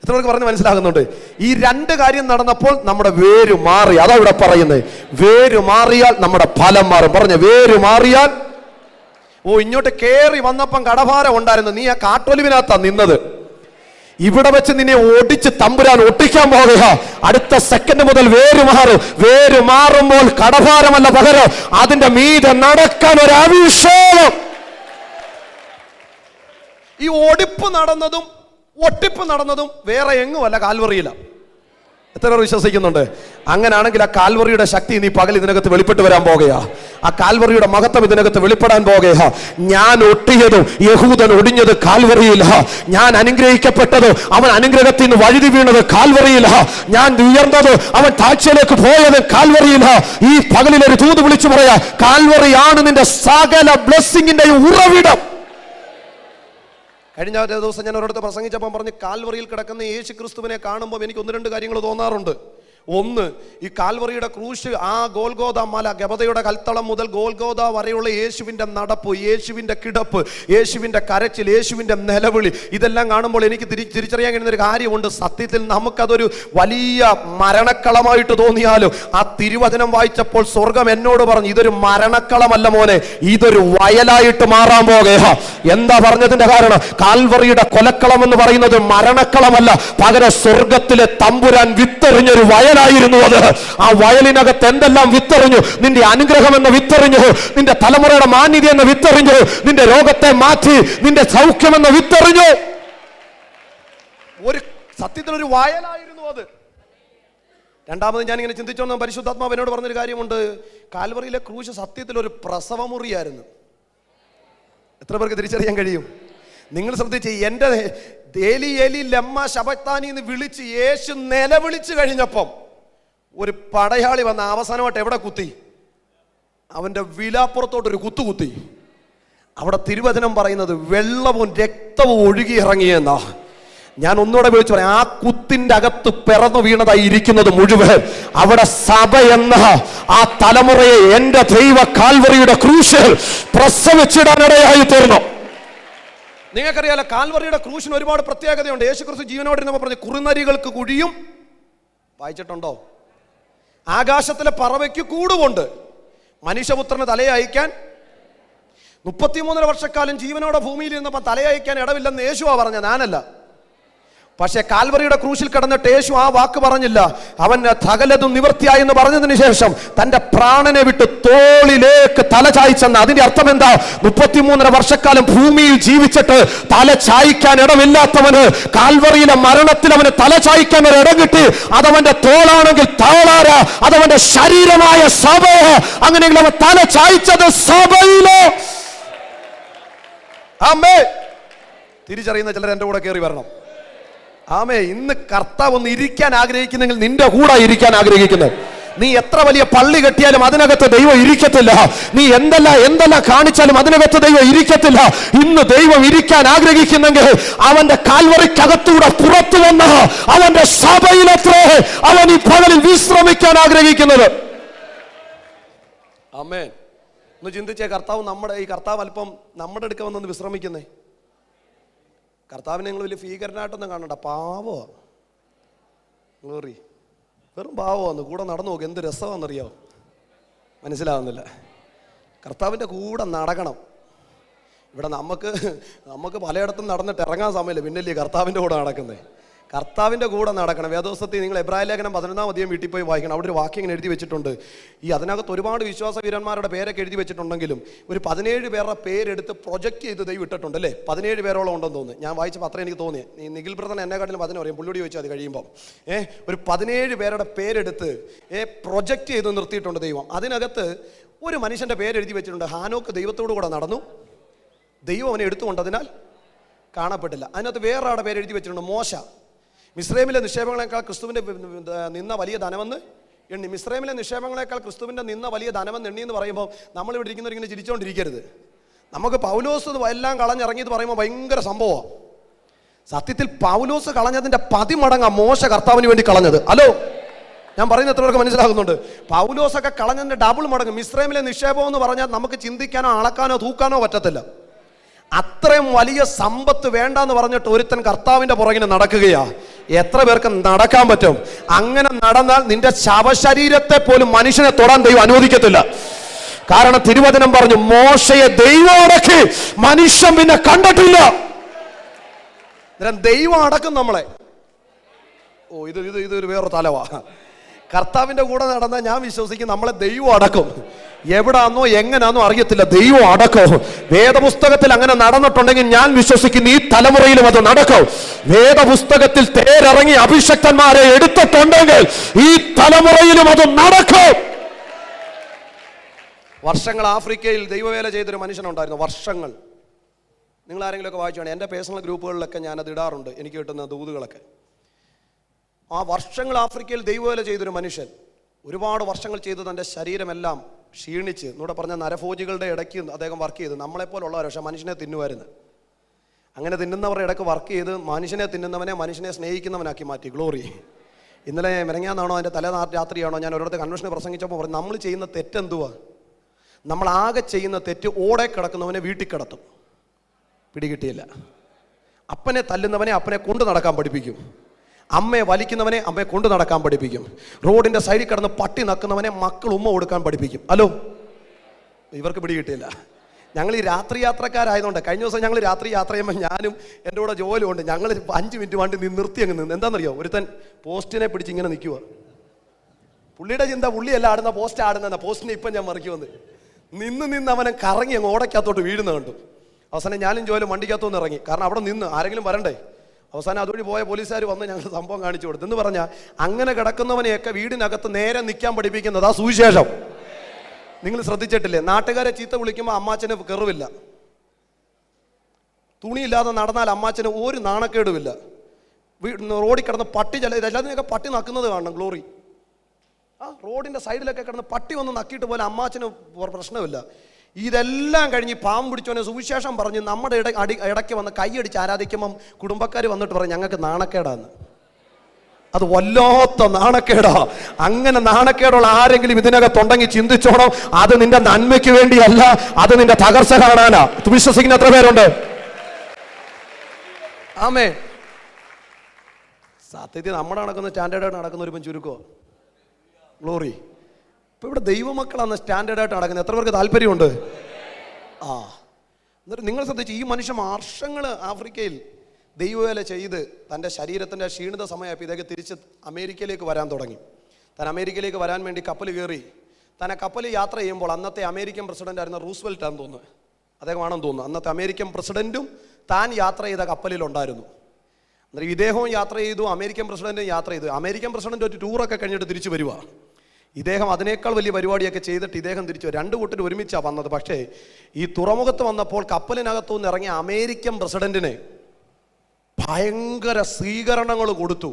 എത്ര പേർക്ക് പറഞ്ഞ് മനസ്സിലാകുന്നുണ്ട്? ഈ രണ്ട് കാര്യം നടന്നപ്പോൾ നമ്മുടെ വേര് മാറി. അതാ ഇവിടെ പറയുന്നത്, വേര് മാറിയാൽ നമ്മുടെ ഫലം മാറും. പറഞ്ഞ വേര് മാറിയാൽ. ഇങ്ങോട്ട് കേറി വന്നപ്പം കടഭാരം ഉണ്ടായിരുന്നു, നീ ആ കാട്ടൊലിവിനകത്താ നിന്നത്. ഇവിടെ വെച്ച് നിന്നെ ഒടിച്ച് തമ്പുരാൻ ഒട്ടിക്കാൻ പോകുക. അടുത്ത സെക്കൻഡ് മുതൽ വേര് മാറും. വേര് മാറുമ്പോൾ കടഭാരമല്ല പകരം അതിന്റെ മീതെ നടക്കാൻ ഒരു അഭിഷേകം. ഈ ഒടിപ്പ് നടന്നതും ഒട്ടിപ്പ് നടന്നതും വേറെ എങ്ങുമല്ല, കാൽവറിയില്ല. എത്ര പേർ വിശ്വസിക്കുന്നുണ്ട്? അങ്ങനാണെങ്കിൽ ആ കാൽവറിയുടെ ശക്തി നീ പകൽ ഇതിനകത്ത് വെളിപ്പെട്ട് വരാൻ പോകുക. ആ കാൽവറിയുടെ മഹത്വം ഇതിനകത്ത് വെളിപ്പെടാൻ പോകുക. ഞാൻ ഒട്ടിയതും യഹൂദൻ ഒടിഞ്ഞത് കാൽവറിയില്ല. ഞാൻ അനുഗ്രഹിക്കപ്പെട്ടത് അവൻ അനുഗ്രഹത്തിൽ നിന്ന് വഴുതി വീണത് കാൽവറിയില്ല. ഞാൻ ഉയർന്നത് അവൻ താഴ്ചയിലേക്ക് പോയത് കാൽവറിയില്ല. ഈ പകലിൽ ഒരു തൂത് വിളിച്ചു പറയാ, കാൽവറിയാണ് നിന്റെ സകല ബ്ലെസ്സിങ്ങിന്റെ ഉറവിടം. കഴിഞ്ഞ ദിവസം ഞാൻ ഒരിടത്ത് പ്രസംഗിച്ചപ്പോൾ പറഞ്ഞ്, കാൽവറിയിൽ കിടക്കുന്ന യേശു ക്രിസ്തുവിനെ കാണുമ്പോൾ എനിക്ക് ഒന്ന് രണ്ട് കാര്യങ്ങൾ തോന്നാറുണ്ട്. ഒന്ന്, ഈ കാൽവറിയുടെ ക്രൂശ്, ആ ഗോൽഗോദ മല, ഗബതയുടെ കൽത്തളം മുതൽ ഗോൽഗോദ വരെയുള്ള യേശുവിൻ്റെ നടപ്പ്, യേശുവിൻ്റെ കിടപ്പ്, യേശുവിൻ്റെ കരച്ചിൽ, യേശുവിൻ്റെ നിലവിളി, ഇതെല്ലാം കാണുമ്പോൾ എനിക്ക് തിരിച്ചറിയാൻ കഴിയുന്ന ഒരു കാര്യമുണ്ട്. സത്യത്തിൽ നമുക്കതൊരു വലിയ മരണക്കളമായിട്ട് തോന്നിയാലും ആ തിരുവചനം വായിച്ചപ്പോൾ സ്വർഗം എന്നോട് പറഞ്ഞു, ഇതൊരു മരണക്കളമല്ല മോനെ, ഇതൊരു വയലായിട്ട് മാറാൻ പോകുക. എന്താ പറഞ്ഞതിന്റെ കാരണം? കാൽവറിയുടെ കൊലക്കളം എന്ന് പറയുന്നത് മരണക്കളമല്ല, പകരം സ്വർഗത്തിലെ തമ്പുരാൻ വിത്തെറിഞ്ഞൊരു വയൽ വയലായിരുന്നു അത്. ആ വയലിനകത്ത് എന്തെല്ലാം വിത്തെറിഞ്ഞു? നിന്റെ അനുഗ്രഹം എന്ന വിത്തെറിഞ്ഞു, നിന്റെ തലമുറയുടെ മാന്യത എന്ന വിത്തെറിഞ്ഞു, നിന്റെ രോഗത്തെ മാറ്റി നിന്റെ സൗഖ്യം എന്ന വിത്തെറിഞ്ഞു. ഒരു സത്യത്തിലൊരു വയലായിരുന്നു അത്. രണ്ടാമത് ഞാനിങ്ങനെ ചിന്തിച്ചോണ്ട് പരിശുദ്ധാത്മാവ് എന്നോട് പറഞ്ഞൊരു കാര്യമുണ്ട്. കാൽവറിയിലെ ക്രൂശ് സത്യത്തിൽ ഒരു പ്രസവമുറിയായിരുന്നു. എത്ര പേർക്ക് തിരിച്ചറിയാൻ കഴിയും? നിങ്ങൾ ശ്രദ്ധിച്ച്, എൻ്റെ ഏലി ഏലി ലമ്മ ശബക്താനി എന്ന് വിളിച്ച് യേശു നിലവിളിച്ചു കഴിഞ്ഞപ്പം ഒരു പടയാളി വന്ന അവസാനമായിട്ട് എവിടെ കുത്തി? അവൻ്റെ വിലാപ്പുറത്തോട്ടൊരു കുത്തി. അവിടെ തിരുവചനം പറയുന്നത് വെള്ളവും രക്തവും ഒഴുകി ഇറങ്ങിയെന്നാ. ഞാൻ ഒന്നുകൂടെ വിളിച്ചു പറയാം, ആ കുത്തിന്റെ അകത്ത് പിറന്നു വീണതായി ഇരിക്കുന്നത് മുഴുവൻ അവിടെ സഭ എന്ന ആ തലമുറയെ എന്റെ ദൈവ കാൽവറിയുടെ ക്രൂശിൽ പ്രസവിച്ചിടാനിടയായി തീർന്നു. നിങ്ങൾക്കറിയാലോ, കാൽവറിയുടെ ക്രൂശിന് ഒരുപാട് പ്രത്യേകതയുണ്ട്. യേശുക്രിസ്തു ജീവനോടിരുന്നപ്പോൾ പറഞ്ഞു, കുറുനരികൾക്ക് കുഴിയും, വായിച്ചിട്ടുണ്ടോ? ആകാശത്തിലെ പറവയ്ക്ക് കൂടുമുണ്ട്, മനുഷ്യപുത്രന് തലയയക്കാൻ 33 വർഷക്കാലം ജീവനോടെ ഭൂമിയിൽ ഇരുന്നപ്പോൾ തലയയക്കാൻ ഇടവില്ലെന്ന് യേശുവാ പറഞ്ഞ, ഞാനല്ല. പക്ഷെ കാൽവറിയുടെ ക്രൂശിൽ കിടന്നിട്ട് യേശു ആ വാക്ക് പറഞ്ഞില്ല. അവൻ സകലതും നിവൃത്തിയായി എന്ന് പറഞ്ഞതിന് ശേഷം തന്റെ പ്രാണനെ വിട്ട് തോളിലേക്ക് തല ചായ്ച്ചെന്ന്. അതിന്റെ അർത്ഥം എന്താ? 33 വർഷക്കാലം ഭൂമിയിൽ ജീവിച്ചിട്ട് തല ചായ്ക്കാൻ ഇടമില്ലാത്തവന് കാൽവറിയിലെ മരണത്തിൽ അവന് തല ചായ്ക്കാൻ ഒരു ഇടം കിട്ടി. അതവന്റെ തോളാണെങ്കിൽ തോളാര, അതവന്റെ ശരീരമായ സഭ. അങ്ങനെയെങ്കിൽ അവൻ തല ചായ്ച്ചത് സഭയിലോ. ആമേ. തിരിച്ചറിയുന്ന ചിലർ എന്റെ കൂടെ കയറി വരണം. ആമേ. ഇന്ന് കർത്താവ് ഒന്ന് ഇരിക്കാൻ ആഗ്രഹിക്കുന്നെങ്കിൽ നിന്റെ കൂടെ ഇരിക്കാൻ ആഗ്രഹിക്കുന്നത്. നീ എത്ര വലിയ പള്ളി കെട്ടിയാലും അതിനകത്ത് ദൈവം ഇരിക്കത്തില്ല. നീ എന്തെല്ലാം കാണിച്ചാലും അതിനകത്ത് ദൈവം ഇരിക്കത്തില്ല. ഇന്ന് ദൈവം ഇരിക്കാൻ ആഗ്രഹിക്കുന്നെങ്കിൽ അവന്റെ കാൽവറിക്കകത്തൂടെ പുറത്തു വന്ന അവന്റെ സഭയിലത്രേ അവൻ ഈ പകലിൽ വിശ്രമിക്കാൻ ആഗ്രഹിക്കുന്നത്. ആമേൻ. ഒന്ന് ചിന്തിച്ചേ, കർത്താവ് അല്പം നമ്മുടെ അടുക്ക വന്നൊന്ന് വിശ്രമിക്കുന്നേ. കർത്താവിനെ നിങ്ങൾ വലിയ ഭീകരനായിട്ടൊന്നും കാണണ്ട, പാവോ ഗ്ലോറി, വെറും പാവമാന്ന്. കൂടെ നടന്നു നോക്ക്, എന്ത് രസമാണെന്നറിയോ? മനസ്സിലാവുന്നില്ല. കർത്താവിൻ്റെ കൂടെ നടക്കണം. ഇവിടെ നമുക്ക് പലയിടത്തും നടന്നിട്ട് ഇറങ്ങാൻ സമയമില്ല, പിന്നല്ലേ കർത്താവിൻ്റെ കൂടെ നടക്കുന്നത്. കർത്താവിൻ്റെ കൂടെ നടക്കണം. വേദോസ്തത്തിൽ നിങ്ങൾ എബ്രായ ലേഖനം 11-ാം അധ്യായം വീട്ടിൽ പോയി വായിക്കണം. അവിടെ ഒരു വാക്യം ഇങ്ങനെ എഴുതി വെച്ചിട്ടുണ്ട്. അതിനകത്ത് ഒരുപാട് വിശ്വാസ വീരന്മാരുടെ പേരൊക്കെ എഴുതി വെച്ചിട്ടുണ്ടെങ്കിലും ഒരു 17 പേരുടെ പേരെടുത്ത് പ്രൊജക്റ്റ് ചെയ്ത് ദൈവം ഇട്ടിട്ടുണ്ട് അല്ലേ? 17 പേരോളം ഉണ്ടെന്ന് തോന്നുന്നു. ഞാൻ വായിച്ചപ്പോൾ അത്ര എനിക്ക് തോന്നി. നിഖിൽ ബ്രദർ എന്നെക്കാട്ടിലും 10 പറയും, പുള്ളിയോട് ചോദിച്ചാൽ അത് കഴിയുമ്പോൾ ഒരു 17 പേരുടെ പേരെടുത്ത് പ്രൊജക്റ്റ് ചെയ്ത് നിർത്തിയിട്ടുണ്ട് ദൈവം. അതിനകത്ത് ഒരു മനുഷ്യൻ്റെ പേരെഴുതി വെച്ചിട്ടുണ്ട്. ഹാനോക്ക് ദൈവത്തോടു കൂടെ നടന്നു, ദൈവം അവനെ എടുത്തുകൊണ്ടതിനാൽ കാണപ്പെട്ടില്ല. അതിനകത്ത് വേറെ ആളുടെ പേരെഴുതി വെച്ചിട്ടുണ്ട്, മോശ. മിസ്രൈമിലെ നിക്ഷേപങ്ങളെക്കാൾ ക്രിസ്തുവിൻ്റെ നിന്ന വലിയ ധനമെന്ന് എണ്ണി. മിസ്രൈമിലെ നിക്ഷേപങ്ങളെക്കാൾ ക്രിസ്തുവിൻ്റെ നിന്ന വലിയ ധനമെന്ന് എണ്ണി എന്ന് പറയുമ്പോൾ നമ്മളിവിടെ ഇരിക്കുന്നവരിങ്ങനെ ചിരിച്ചുകൊണ്ടിരിക്കരുത്. നമുക്ക് പൗലോസ് എല്ലാം കളഞ്ഞിറങ്ങിയത് പറയുമ്പോൾ ഭയങ്കര സംഭവമാണ്. സത്യത്തിൽ പൗലോസ് കളഞ്ഞതിൻ്റെ 10 മടങ്ങാ മോശ കർത്താവിന് വേണ്ടി കളഞ്ഞത്. ഹലോ, ഞാൻ പറയുന്നത് എത്ര പേർക്ക് മനസ്സിലാകുന്നുണ്ട്? പൗലോസൊക്കെ കളഞ്ഞതിൻ്റെ ഡബിൾ മടങ്ങ്. മിസ്രൈമിലെ നിക്ഷേപം എന്ന് പറഞ്ഞാൽ നമുക്ക് ചിന്തിക്കാനോ അളക്കാനോ തൂക്കാനോ പറ്റത്തില്ല. അത്രയും വലിയ സമ്പത്ത് വേണ്ടെന്ന് പറഞ്ഞിട്ട് ഒരുത്തൻ കർത്താവിൻ്റെ പുറകിന് നടക്കുകയാ. എത്ര പേർക്ക് നടക്കാൻ പറ്റും? അങ്ങനെ നടന്നാൽ നിന്റെ ശവശരീരത്തെ പോലും മനുഷ്യനെ തൊടാൻ ദൈവം അനുവദിക്കത്തില്ല. കാരണം തിരുവചനം പറഞ്ഞു, മോശയെ ദൈവം അടക്കി, മനുഷ്യൻ പിന്നെ കണ്ടിട്ടില്ല. ദൈവം അടക്കും നമ്മളെ. ഇതൊരു വേറൊരു തലവാ. കർത്താവിൻ്റെ കൂടെ നടന്നാൽ ഞാൻ വിശ്വസിക്കും നമ്മളെ ദൈവം അടക്കും. എവിടാന്നോ എങ്ങനാന്നോ അറിയത്തില്ല, ദൈവം അടക്കും. വേദപുസ്തകത്തിൽ അങ്ങനെ നടന്നിട്ടുണ്ടെങ്കിൽ ഞാൻ വിശ്വസിക്കുന്നു ഈ തലമുറയിലും അത് നടക്കും. വേദപുസ്തകത്തിൽ തേരിറങ്ങി അഭിഷക്തന്മാരെ എടുത്തിട്ടുണ്ടെങ്കിൽ ഈ തലമുറയിലും അത് നടക്കും. വർഷങ്ങൾ ആഫ്രിക്കയിൽ ദൈവവേല ചെയ്തൊരു മനുഷ്യനുണ്ടായിരുന്നു. വർഷങ്ങൾ. നിങ്ങൾ ആരെങ്കിലുമൊക്കെ വായിച്ചാണ്. എൻ്റെ പേഴ്സണൽ ഗ്രൂപ്പുകളിലൊക്കെ ഞാനത് ഇടാറുണ്ട്, എനിക്ക് കിട്ടുന്ന ദൂതുകളൊക്കെ. ആ വർഷങ്ങൾ ആഫ്രിക്കയിൽ ദൈവവേല ചെയ്തൊരു മനുഷ്യൻ ഒരുപാട് വർഷങ്ങൾ ചെയ്ത് തൻ്റെ ശരീരമെല്ലാം ക്ഷീണിച്ച്, എന്നൂടെ പറഞ്ഞ നരഭോജികളുടെ ഇടയ്ക്ക് അദ്ദേഹം വർക്ക് ചെയ്ത്. നമ്മളെപ്പോലുള്ളവർ പക്ഷേ മനുഷ്യനെ തിന്നുമായിരുന്നു. അങ്ങനെ തിന്നുന്നവരുടെ ഇടയ്ക്ക് വർക്ക് ചെയ്ത് മനുഷ്യനെ തിന്നുന്നവനെ മനുഷ്യനെ സ്നേഹിക്കുന്നവനാക്കി മാറ്റി. ഗ്ലോറി. ഇന്നലെ മെനങ്ങാന്നാണോ അതിൻ്റെ രാത്രിയാണോ ഞാൻ ഒരിടത്ത് കൺവെൻഷന് പ്രസംഗിച്ചപ്പോൾ പറഞ്ഞു, നമ്മൾ ചെയ്യുന്ന തെറ്റെന്തുവാ? നമ്മളാകെ ചെയ്യുന്ന തെറ്റ് ഓടെ കിടക്കുന്നവനെ വീട്ടിൽ കിടത്തും. പിടികിട്ടിയില്ല. അപ്പനെ തല്ലുന്നവനെ അപ്പനെ കൊണ്ട് നടക്കാൻ പഠിപ്പിക്കും. അമ്മയെ വലിക്കുന്നവനെ അമ്മയെ കൊണ്ട് നടക്കാൻ പഠിപ്പിക്കും. റോഡിൻ്റെ സൈഡിൽ കിടന്ന് പട്ടി നക്കുന്നവനെ മക്കൾ ഉമ്മ കൊടുക്കാൻ പഠിപ്പിക്കും. ഹലോ, ഇവർക്ക് പിടികിട്ടിയില്ല. ഞങ്ങൾ ഈ രാത്രി യാത്രക്കാരായതുകൊണ്ട് കഴിഞ്ഞ ദിവസം ഞങ്ങൾ രാത്രി യാത്ര ചെയ്യുമ്പോൾ ഞാനും എൻ്റെ കൂടെ ജോലി ഉണ്ട്. ഞങ്ങൾ 5 മിനിറ്റ് വണ്ടി നിർത്തി അങ്ങ് നിന്ന്. എന്താണെന്നറിയോ? ഒരുത്തൻ പോസ്റ്റിനെ പിടിച്ച് ഇങ്ങനെ നിൽക്കുക. പുള്ളിയുടെ ചിന്ത പുള്ളിയല്ല ആടുന്ന പോസ്റ്റ് ആടുന്ന പോസ്റ്റിനെ ഇപ്പം ഞാൻ മറിക്കുമെന്ന് നിന്ന് അവനെ കറങ്ങി അങ്ങ് ഓടക്കകത്തോട്ട് വീഴുന്ന കണ്ടു. അവസാനം ഞാനും ജോലും വണ്ടിക്കകത്തുനിന്ന് ഇറങ്ങി. കാരണം അവിടെ നിന്ന് ആരെങ്കിലും വരണ്ടേ. അവസാനം അതുവഴി പോയ പോലീസുകാർ വന്ന് ഞങ്ങൾ സംഭവം കാണിച്ചു കൊടുത്തു. എന്ന് പറഞ്ഞാൽ അങ്ങനെ കിടക്കുന്നവനെയൊക്കെ വീടിനകത്ത് നേരെ നിൽക്കാൻ പഠിപ്പിക്കുന്നത് ആ സുവിശേഷം. നിങ്ങൾ ശ്രദ്ധിച്ചിട്ടില്ലേ? നാട്ടുകാരെ ചീത്ത വിളിക്കുമ്പോൾ അമ്മാച്ചന് കെറുവില്ല. തുണിയില്ലാതെ നടന്നാൽ അമ്മാച്ചന് ഒരു നാണക്കേടുമില്ല. റോഡിൽ കിടന്ന് പട്ടി എല്ലാത്തിനെയൊക്കെ പട്ടി നക്കുന്നത് കാണണം. ഗ്ലോറി റോഡിൻ്റെ സൈഡിലൊക്കെ കിടന്ന് പട്ടി വന്ന് നക്കിയിട്ട് പോലെ അമ്മാച്ചന് പ്രശ്നമില്ല. ഇതെല്ലാം കഴിഞ്ഞ് പാമ്പ് പിടിച്ചവനെ സുവിശേഷം പറഞ്ഞ് നമ്മുടെ ഇടയ്ക്ക് വന്ന് കൈയടിച്ച് ആരാധിക്കുമ്പം കുടുംബക്കാർ വന്നിട്ട് പറയും ഞങ്ങൾക്ക് നാണക്കേടാന്ന്. അത് വല്ലാത്ത നാണക്കേടാ. അങ്ങനെ നാണക്കേടുള്ള ആരെങ്കിലും ഇതിനകത്തുണ്ടെങ്കിൽ ചിന്തിച്ചോണം, അത് നിന്റെ നന്മയ്ക്ക് വേണ്ടിയല്ല, അത് നിന്റെ തകർച്ച കാണാനാ. വിശ്വസിക്കുന്ന എത്ര പേരുണ്ട്? ആമേ. സത്യത്തിൽ നമ്മുടെ നടക്കുന്ന സ്റ്റാൻഡേർഡായിട്ട് നടക്കുന്ന ഒരു ചുരുക്കോ ഗ്ലോറി. ഇപ്പൊ ഇവിടെ ദൈവമക്കളാണ് സ്റ്റാൻഡേർഡായിട്ട് നടക്കുന്നത്. എത്ര പേർക്ക് താല്പര്യമുണ്ട്? എന്നിട്ട് നിങ്ങൾ ശ്രദ്ധിച്ച്, ഈ മനുഷ്യൻ വർഷങ്ങൾ ആഫ്രിക്കയിൽ ദൈവവേല ചെയ്ത് തൻ്റെ ശരീരത്തിൻ്റെ ക്ഷീണിത സമയപ്പോൾ ഇതൊക്കെ തിരിച്ച് അമേരിക്കയിലേക്ക് വരാൻ തുടങ്ങി. താൻ അമേരിക്കയിലേക്ക് വരാൻ വേണ്ടി കപ്പൽ കയറി. തന്നെ കപ്പൽ യാത്ര ചെയ്യുമ്പോൾ അന്നത്തെ അമേരിക്കൻ പ്രസിഡന്റ് ആയിരുന്ന റൂസ്വെൽറ്റ് ആണെന്ന് തോന്നുന്നു, അദ്ദേഹമാണെന്ന് തോന്നുന്നു. അന്നത്തെ അമേരിക്കൻ പ്രസിഡന്റും താൻ യാത്ര ചെയ്ത കപ്പലിലുണ്ടായിരുന്നു. അന്നേരം ഇദ്ദേഹവും യാത്ര ചെയ്തു, അമേരിക്കൻ പ്രസിഡന്റും യാത്ര ചെയ്തു. അമേരിക്കൻ പ്രസിഡന്റ് ഒരു ടൂറൊക്കെ കഴിഞ്ഞിട്ട് തിരിച്ചു വരിക. ഇദ്ദേഹം അതിനേക്കാൾ വലിയ പരിപാടിയൊക്കെ ചെയ്തിട്ട് ഇദ്ദേഹം തിരിച്ചു. രണ്ട് കൂട്ടർ ഒരുമിച്ചാണ് വന്നത്. പക്ഷേ ഈ തുറമുഖത്ത് വന്നപ്പോൾ കപ്പലിനകത്തുനിന്ന് ഇറങ്ങിയ അമേരിക്കൻ പ്രസിഡന്റിനെ ഭയങ്കര സ്വീകരണങ്ങൾ കൊടുത്തു.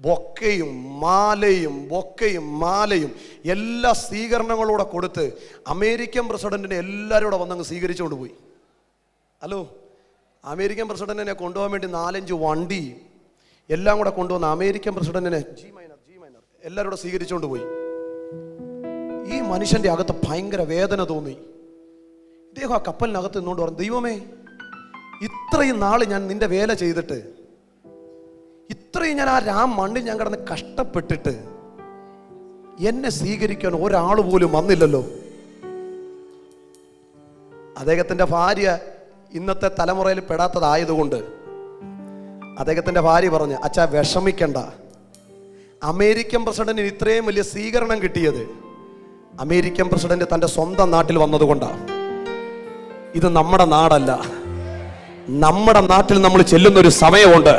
ബൊക്കയും മാലയും എല്ലാ സ്വീകരണങ്ങളൂടെ കൊടുത്ത് അമേരിക്കൻ പ്രസിഡന്റിനെ എല്ലാവരും കൂടെ വന്നങ്ങ് സ്വീകരിച്ചുകൊണ്ട് പോയി. ഹലോ, അമേരിക്കൻ പ്രസിഡന്റിനെ കൊണ്ടുപോകാൻ വേണ്ടി 4-5 വണ്ടി എല്ലാം കൂടെ കൊണ്ടുവന്ന അമേരിക്കൻ പ്രസിഡന്റിനെ ജി മൈനർ എല്ലാവരും കൂടെ സ്വീകരിച്ചുകൊണ്ട് പോയി. ഈ മനുഷ്യന്റെ അകത്ത് ഭയങ്കര വേദന തോന്നി. ഇദ്ദേഹം ആ കപ്പലിനകത്ത് നിന്നുകൊണ്ട് പറഞ്ഞു, ദൈവമേ, ഇത്രയും നാള് ഞാൻ നിന്റെ വേല ചെയ്തിട്ട്, ഇത്രയും ഞാൻ ആ മണ്ണിൽ ഞാൻ കിടന്ന് കഷ്ടപ്പെട്ടിട്ട് എന്നെ സ്വീകരിക്കാൻ ഒരാൾ പോലും വന്നില്ലല്ലോ. അദ്ദേഹത്തിന്റെ ഭാര്യ ഇന്നത്തെ തലമുറയിൽ പെടാത്തതായതുകൊണ്ട് അദ്ദേഹത്തിന്റെ ഭാര്യ പറഞ്ഞു, അച്ഛാ വിഷമിക്കണ്ട, അമേരിക്കൻ പ്രസിഡന്റിന് ഇത്രയും വലിയ സ്വീകരണം കിട്ടിയത് അമേരിക്കൻ പ്രസിഡന്റ് തൻ്റെ സ്വന്തം നാട്ടിൽ വന്നതുകൊണ്ടാണ്. ഇത് നമ്മുടെ നാടല്ല. നമ്മുടെ നാട്ടിൽ നമ്മൾ ചെല്ലുന്നൊരു സമയമുണ്ട്.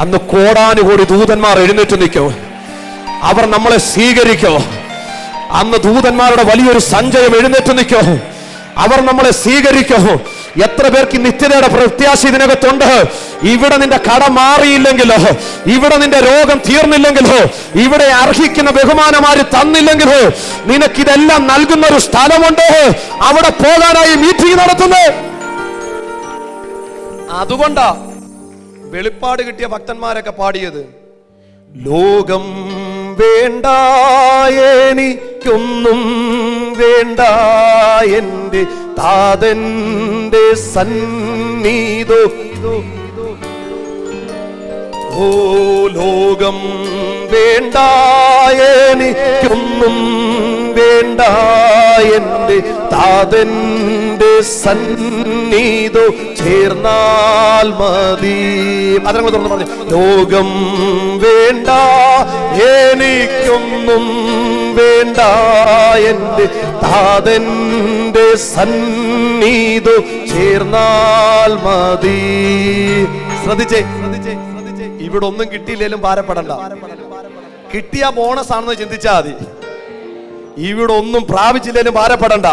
അന്ന് കോടാനുകോടി ദൂതന്മാർ എഴുന്നേറ്റ് നിൽക്കോ, അവർ നമ്മളെ സ്വീകരിക്കോ. അന്ന് ദൂതന്മാരുടെ വലിയൊരു സഞ്ചയം എഴുന്നേറ്റ് നിൽക്കോ, അവർ നമ്മളെ സ്വീകരിക്കോ. എത്ര പേർക്ക് നിത്യതയുടെ പ്രത്യാശ ഇതിനകത്തുണ്ട്? ഇവിടെ നിന്റെ കട മാറിയില്ലെങ്കിലോ, ഇവിടെ നിന്റെ രോഗം തീർന്നില്ലെങ്കിലോ, ഇവിടെ അർഹിക്കുന്ന ബഹുമാനമാര് തന്നില്ലെങ്കിലോ, നിനക്കിതെല്ലാം നൽകുന്ന ഒരു സ്ഥലമുണ്ട്. അവിടെ പോകാനായി മീറ്റിംഗ് നടത്തുന്നത്. അതുകൊണ്ടാ വെളിപ്പാട് കിട്ടിയ ഭക്തന്മാരൊക്കെ പാടിയത്, ലോകം വേണ്ട എനിക്കൊന്നും വേണ്ട, എൻ്റെ താതന്റെ സന്നിധോ. ഓ ലോകം വേണ്ട എനിക്കൊന്നും വേണ്ട, എൻ്റെ താതന്റെ സന്നിധോ ചേർന്നാൽ മതി. അതങ്ങ് തുറന്ന് പറഞ്ഞു, ലോകം വേണ്ട എനിക്കൊന്നും വേണ്ട, എൻ്റെ താതന്റെ സന്നിധോ ചേർന്നാൽ മതി. ശ്രദ്ധിച്ചേ, ഇവിടെ ഒന്നും കിട്ടിയില്ലേലും ഭാരപ്പെടണ്ട. കിട്ടിയ ബോണസ് ആണെന്ന് ചിന്തിച്ചാൽ മതി. ഇവിടെ ഒന്നും പ്രാപിച്ചില്ലേലും ഭാരപ്പെടണ്ട.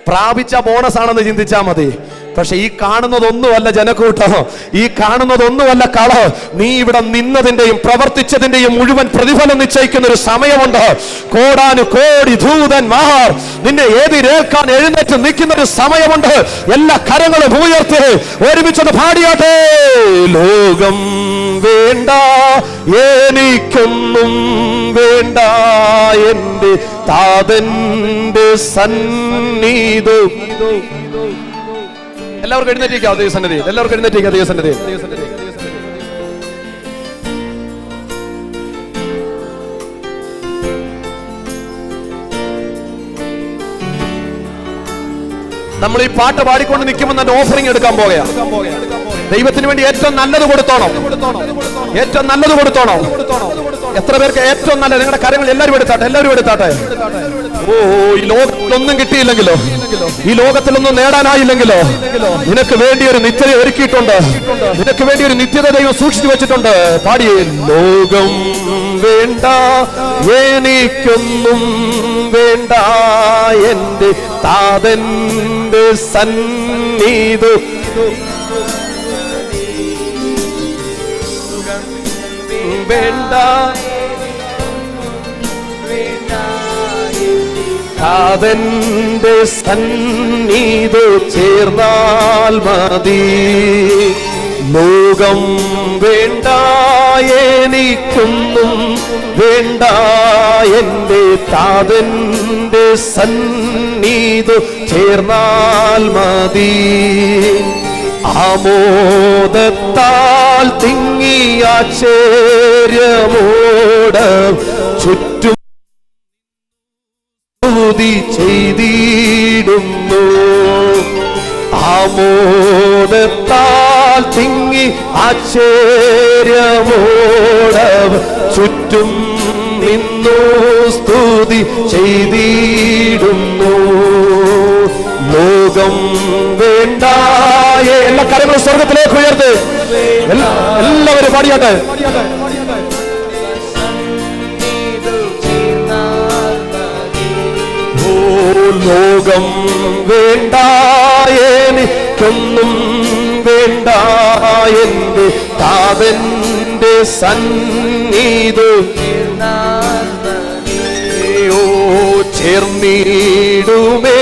പ്രാപിച്ച ബോണസ് ആണെന്ന് ചിന്തിച്ചാൽ മതി. പക്ഷെ ഈ കാണുന്നതൊന്നുമല്ല ജനക്കൂട്ടം, ഈ കാണുന്നതൊന്നുമല്ല കള. നീ ഇവിടെ നിന്നതിന്റെയും പ്രവർത്തിച്ചതിന്റെയും മുഴുവൻ പ്രതിഫലം നിശ്ചയിക്കുന്ന ഒരു സമയമുണ്ട്. കോടാനുകോടി ദൂതന്മാർ നിന്നെ എതിരേൽക്കാൻ എഴുന്നേറ്റ് നിൽക്കുന്ന ഒരു സമയമുണ്ട്. എല്ലാ കരങ്ങളും ഉയർത്തി ഒരുമിച്ചൊന്ന് പാടിയാട്ടെ. ലോകം വേണ്ട എനിക്കൊന്നും വേണ്ട, എൻ്റെ താതന്റെ സന്നിധോ. എല്ലാവർക്കും എഴുന്നേറ്റിരിക്കാം ദൈവസന്നിധിയിൽ. എല്ലാവർക്കും എഴുന്നേറ്റിരിക്കാം ദൈവസന്നിധിയിൽ. നമ്മൾ ഈ പാട്ട് പാടിക്കൊണ്ട് നിൽക്കുമ്പോൾ തന്നെ ഓഫറിംഗ് എടുക്കാൻ പോകുകയാണ്. ദൈവത്തിന് വേണ്ടി ഏറ്റവും നല്ലത് കൊടുത്തോണം, ഏറ്റവും നല്ലത് കൊടുത്തോണം. എത്ര പേർക്ക് ഏറ്റവും നല്ല നിങ്ങളുടെ കാര്യങ്ങൾ എല്ലാവരും എടുത്താട്ടെ. ഓ, ഈ ലോകത്തിലൊന്നും കിട്ടിയില്ലെങ്കിലോ, ഈ ലോകത്തിലൊന്നും നേടാനായില്ലെങ്കിലോ, നിനക്ക് വേണ്ടി ഒരു നിത്യത ഒരുക്കിയിട്ടുണ്ട്. നിനക്ക് വേണ്ടി ഒരു നിത്യത ദൈവം സൂക്ഷിച്ചു വെച്ചിട്ടുണ്ട്. പാടിയേ, ലോകം വേണ്ട എനിക്കൊന്നും വേണ്ട, എന്റെ താതന്റെ സന്നിധി വേണ്ട, താതന്റെ സന്നിധി ചേർന്നാൽ മതി. ലോകം വേണ്ട എനിക്കൊന്നും വേണ്ട, എന്റെ താതന്റെ സന്നിധി ചേർന്നാൽ മതി. ആമോദത്താൽ തിങ്ങിയ ആശ്ചര്യമോട് ചുറ്റും ചെയ്തിടുന്നു. ആമോദത്താൽ തിങ്ങി ആശ്ചര്യമോട് ചുറ്റും നിന്നു സ്തുതി ചെയ്തിടുന്നു. ലോകം വേണ്ട. എല്ലാ കാര്യങ്ങളും സ്വർഗത്തിലേക്ക് ഉയർത്ത് എല്ലാവരും പാടിയാട്ടെ. ഓ, ലോകം വേണ്ട എനിക്കൊന്നും വേണ്ട, എന്റെ താതന്റെ സന്നിധി ചേർന്നിടുമേ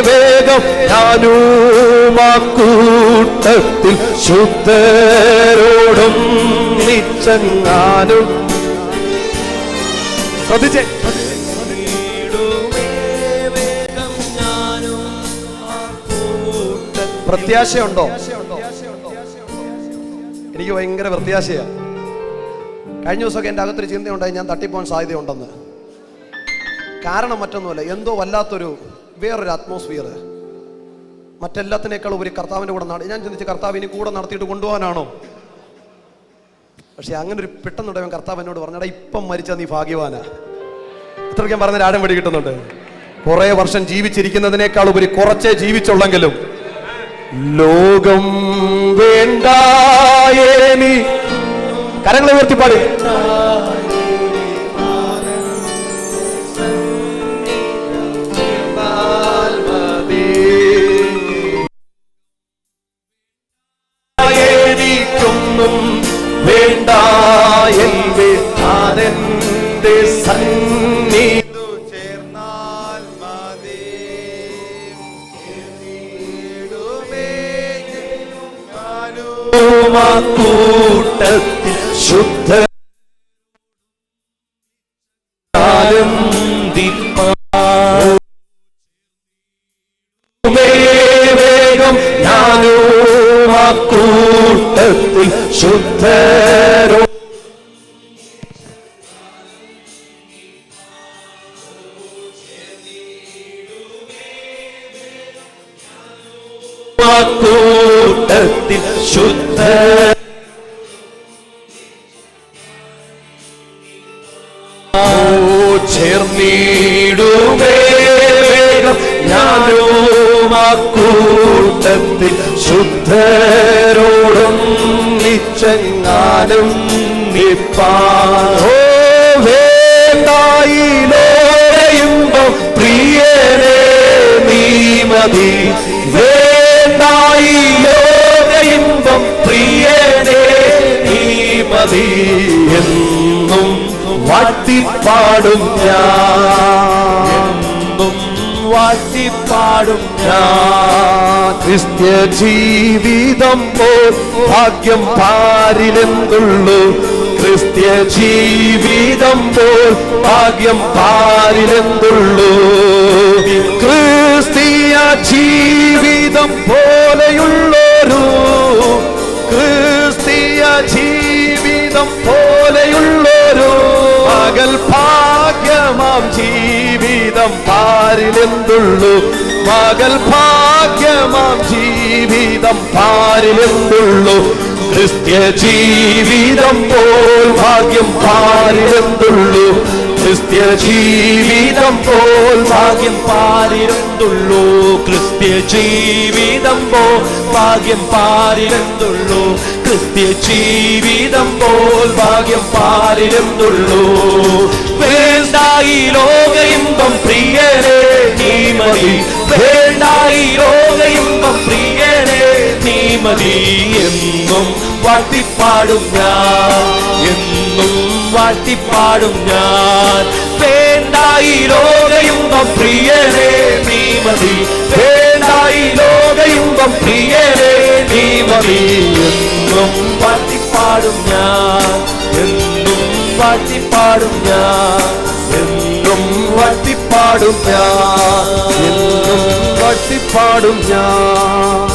വേഗം ഞാനും ആ കൂട്ടത്തിൽ ശുദ്ധരോടും നിച്ചങ്ങാനും. ശ്രദ്ധിച്ചേ, പ്രത്യാശയുണ്ടോ? എനിക്ക് ഭയങ്കര പ്രത്യാശയാണ്. കഴിഞ്ഞ ദിവസമൊക്കെ എൻ്റെ അകത്തൊരു ചിന്തയുണ്ടായി, ഞാൻ തട്ടിപ്പോകാൻ സാധ്യതയുണ്ടെന്ന്. കാരണം മറ്റൊന്നുമല്ല, എന്തോ വല്ലാത്തൊരു വേറൊരു അറ്റ്മോസ്ഫിയർ, മറ്റെല്ലാത്തിനേക്കാൾ ഉപരി കർത്താവിൻ്റെ കൂടെ ഞാൻ ചിന്തിച്ച് കർത്താവ് ഇനി കൂടെ നടത്തിയിട്ട് കൊണ്ടുപോകാനാണോ? പക്ഷെ അങ്ങനെ ഒരു പെട്ടെന്നുണ്ടാവും കർത്താവ് എന്നോട് പറഞ്ഞാൽ ഇപ്പം മരിച്ചാൽ നീ ഭാഗ്യവാനാ. ഇത്രയ്ക്കും പറഞ്ഞൊരു ആഴം വഴി കിട്ടുന്നുണ്ട്. കുറെ വർഷം ജീവിച്ചിരിക്കുന്നതിനേക്കാൾ ഉപരി കുറച്ചേ ജീവിച്ചുള്ളെങ്കിലും ലോകം വേണ്ട കരങ്ങളെ ഉയർത്തിപ്പാടി. വേണ്ട എന്റെ താതന്റെ സന്നിധി ചേർന്നാൽ മതി. കൂട്ടത്തിൽ ശുദ്ധ വേഗം ഞാനും ആ കൂട്ടത്തിൽ ശുദ്ധരോ കൂട്ടത്തിൽ ശുദ്ധ ചേർന്നിടുമേ വേഗം ഞാനും ആ കൂട്ടത്തിൽ ശുദ്ധരോടും നിച്ചങ്ങാനും നിപ്പാൻ. വേണ്ടായിലോയുമ്പം പ്രിയനേ നീ മതി. വേണ്ടായിലോയുമ്പം പ്രിയനേ നീ മതി. എന്നും വാഴ്ത്തിപ്പാടും ഞാൻ, എന്നും വാഴ്ത്തിപ്പാടും ഞാൻ. ക്രിസ്ത്യ ജീവിതം പോൽ ഭാഗ്യം പാരിലെന്തുള്ളൂ. ക്രിസ്ത്യ ജീവിതം പോൽ ഭാഗ്യം പാരിലെന്തുള്ളൂ. ക്രിസ്തീയ ജീവിതം പോലെയുള്ളൊരു, ക്രിസ്തീയ ജീവിതം പോലെയുള്ളൊരു പകൽ ഭാഗ്യമാം ജീവിതം പാരിലെന്തുള്ളൂ. പകൽ ഭാഗ്യമാം ജീവിതം പാരിലെന്തുള്ളൂ. ക്രിസ്ത്യ ജീവിതം പോൽ ഭാഗ്യം പാരിലെന്തുള്ളൂ. ക്രിസ്ത്യ ജീവിതം പോൽ ഭാഗ്യം പാരിലെന്തുള്ളൂ. ക്രിസ്ത്യ ജീവിതം പോൽ ഭാഗ്യം പാരിലെന്തുള്ളൂ. ക്രിസ്ത്യ ജീവിതം പോൽ ഭാഗ്യം പാരിലെന്തുള്ളൂ. വേണ്ട ഈ ലോക ഇമ്പം പ്രിയരേ നീ മതി. വേണ്ട ഈ ലോക ഇമ്പം പ്രിയരേ നീ മതി. എന്നും വാഴ്ത്തിപ്പാടും ഞാൻ, എന്നും വാഴ്ത്തിപ്പാടും ഞാൻ. വേണ്ട ഈ ലോക ഇമ്പം പ്രിയരേ നീ മതി. വേണ്ട ഈ ലോക ഇമ്പം പ്രിയരേ നീ മതി. എന്നും വാഴ്ത്തിപ്പാടും ഞാൻ, എന്നും വാഴ്ത്തിപ്പാടും ഞാൻ, എന്നും വാഴ്ത്തിപ്പാടും ഞാൻ, എന്നും വാഴ്ത്തിപ്പാടും ഞാൻ.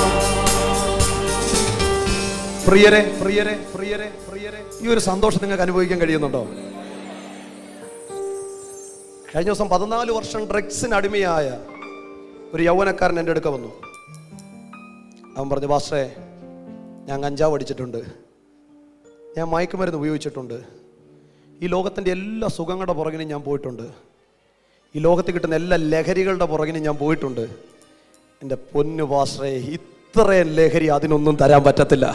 പ്രിയരെ പ്രിയരെ പ്രിയരെ പ്രിയരെ, ഈ ഒരു സന്തോഷം നിങ്ങൾക്ക് അനുഭവിക്കാൻ കഴിയുന്നുണ്ടോ? കഴിഞ്ഞ ദിവസം 14 വർഷം ഡ്രഗ്സിന് അടിമയായ ഒരു യൗവനക്കാരൻ എൻ്റെ അടുക്ക വന്നു. അവൻ പറഞ്ഞു, പാസ്റ്ററേ, ഞാൻ കഞ്ചാവ് അടിച്ചിട്ടുണ്ട്, ഞാൻ മയക്കുമരുന്ന് ഉപയോഗിച്ചിട്ടുണ്ട്, ഈ ലോകത്തിൻ്റെ എല്ലാ സുഖങ്ങളുടെ പുറകിനും ഞാൻ പോയിട്ടുണ്ട്, ഈ ലോകത്ത് കിട്ടുന്ന എല്ലാ ലഹരികളുടെ പുറകിനും ഞാൻ പോയിട്ടുണ്ട്. എൻ്റെ പൊന്നു പാസ്റ്ററേ, ഇത്രയും ലഹരി അതിനൊന്നും തരാൻ പറ്റത്തില്ല.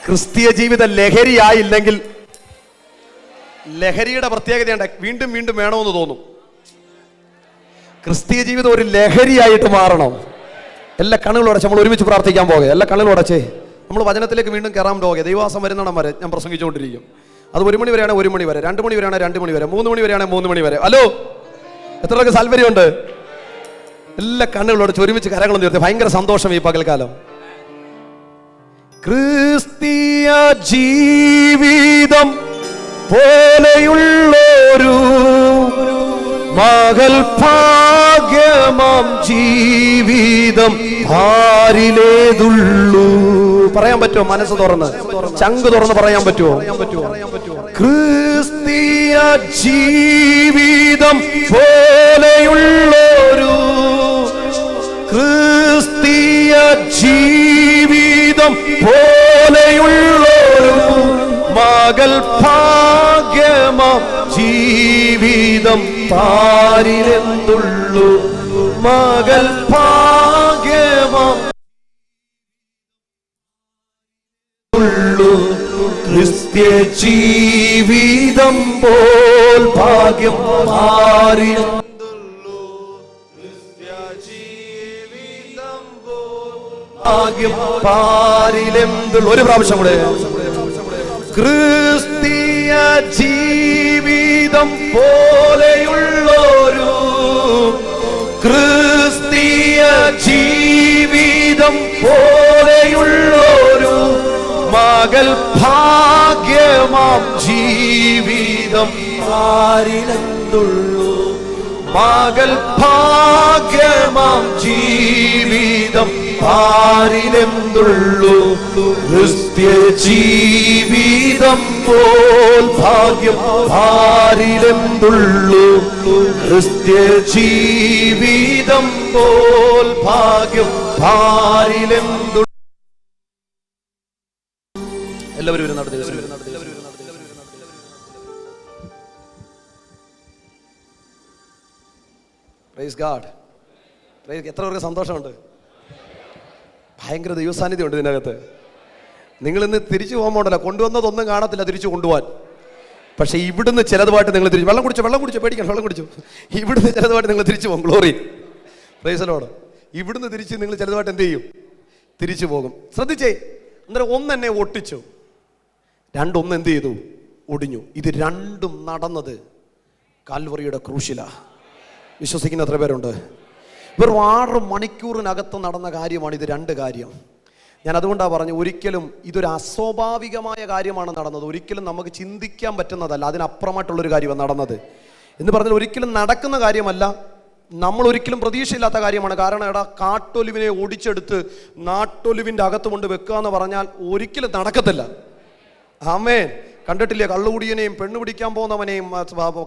ക്രിസ്തീയ ജീവിത ലഹരിയായില്ലെങ്കിൽ ലഹരിയുടെ പ്രത്യേകതയുണ്ട്, വീണ്ടും വീണ്ടും വേണമെന്ന് തോന്നും. ക്രിസ്തീയ ജീവിതം ഒരു ലഹരിയായിട്ട് മാറണം. എല്ലാ കണ്ണുകളോടച്ച് നമ്മൾ ഒരുമിച്ച് പ്രാർത്ഥിക്കാൻ പോകുക. എല്ലാ കണ്ണുകളോടച്ചേ നമ്മൾ വചനത്തിലേക്ക് വീണ്ടും കയറാൻ പോകുക. ദൈവവാസം വരുന്നിടം വരെ ഞാൻ പ്രസംഗിച്ചുകൊണ്ടിരിക്കും. അത് 1 മണി വരെയാണ് 1 മണി വരെ, 2 മണി വരെയാണ് 2 മണി വരെ, 3 മണി വരെയാണ് 3 മണി വരെ. ഹലോ, എത്ര പേർക്ക് താല്പര്യമുണ്ട്? എല്ലാ കണ്ണുകളോടച്ച് ഒരുമിച്ച് കരങ്ങളൊന്നും ഉയർത്തി. ഭയങ്കര സന്തോഷം ഈ പകൽക്കാലം. ക്രിസ്തീയ ജീവിതം പോലെയുള്ളൊരു മകൾ ഭാഗ്യമാം ജീവിതം ആരിലേതുള്ളൂ. പറയാൻ പറ്റുമോ? മനസ്സ് തുറന്ന്, ചങ്ക് തുറന്ന് പറയാൻ പറ്റുമോ? ക്രിസ്തീയ ജീവിതം പോലെയുള്ളൊരു, ക്രിസ്തീയ ജീവിതം പോലെയുള്ളൊരു മകൾ ഭാഗ്യമാം ജീവിതം പാരിലെന്തുള്ളൂ. മകൾ ഭാഗ്യമാം ക്രിസ്ത്യ ജീവിതം പോൽ ഭാഗ്യം പാരിലെന്തുള്ളൂ. ക്രിസ്ത്യ ജീവിതം പോൽ ഭാഗ്യം പാരിലെന്തുള്ളൂ. ഒരു പ്രാവശ്യം കൂടെ. ക്രിസ്തീയ ജീവിതം പോലെയുള്ളൊരു, ക്രിസ്തീയ ജീവിതം പോലെയുള്ളൊരു മകൾ ഭാഗ്യമാം ജീവിതം ആരിലെന്തുള്ളൂ. മകൾ ഭാഗ്യമാം ജീവിതം ആരിലെന്തുള്ളൂ. ക്രിസ്ത്യ ജീവിതം പോൽ ഭാഗ്യം ആരിലെന്തുള്ളൂ. ക്രിസ്ത്യ ജീവിതം പോൽ ഭാഗ്യം ആരിലെന്തുള്ളൂ. എല്ലാവരും ഒരു നടത്തി. Praise God. എത്ര പേർക്ക് സന്തോഷമുണ്ട്? ഭയങ്കര ദൈവസാന്നിധ്യം ഉണ്ട് ഇതിനകത്ത്. നിങ്ങളിന്ന് തിരിച്ചു പോകുമ്പോണ്ടല്ലോ, കൊണ്ടുവന്നതൊന്നും കാണത്തില്ല തിരിച്ചു കൊണ്ടുപോകാൻ. പക്ഷേ ഇവിടുന്ന് ചിലതുമായിട്ട് നിങ്ങൾ തിരിച്ചു, വെള്ളം കുടിച്ചു പേടിക്കണം, വെള്ളം കുടിച്ചു. ഇവിടുന്ന് ചിലതുമായിട്ട് നിങ്ങൾ തിരിച്ചു പോകും. Glory, praise lord. ഇവിടുന്ന് തിരിച്ച് നിങ്ങൾ ചിലതുമായിട്ട് എന്ത് ചെയ്യും? തിരിച്ചു പോകും. ശ്രദ്ധിച്ചേ, അന്നേരം ഒന്നെന്നെ ഒട്ടിച്ചു, രണ്ടൊന്ന് എന്ത് ചെയ്തു? ഒടിഞ്ഞു. ഇത് രണ്ടും നടന്നത് കാൽവറിയുടെ ക്രൂശിലാ. വിശ്വസിക്കുന്ന എത്ര പേരുണ്ട്? വെറും 6 മണിക്കൂറിനകത്ത് നടന്ന കാര്യമാണ് ഇത്. 2 കാര്യം. ഞാൻ അതുകൊണ്ടാണ് പറഞ്ഞു, ഒരിക്കലും ഇതൊരു അസ്വാഭാവികമായ കാര്യമാണ് നടന്നത്. ഒരിക്കലും നമുക്ക് ചിന്തിക്കാൻ പറ്റുന്നതല്ല, അതിനപ്പുറമായിട്ടുള്ളൊരു കാര്യമാണ് നടന്നത് എന്ന് പറഞ്ഞാൽ ഒരിക്കലും നടക്കുന്ന കാര്യമല്ല, നമ്മൾ ഒരിക്കലും പ്രതീക്ഷയില്ലാത്ത കാര്യമാണ്. കാരണം കാട്ടൊലിവിനെ ഓടിച്ചെടുത്ത് നാട്ടൊലിവിൻ്റെ അകത്ത് കൊണ്ട് വെക്കുക എന്ന് പറഞ്ഞാൽ ഒരിക്കലും നടക്കത്തില്ല. ആമേൻ. കണ്ടിട്ടില്ലേ? കള്ളുകുടിയനെയും പെണ്ണു പിടിക്കാൻ പോകുന്നവനെയും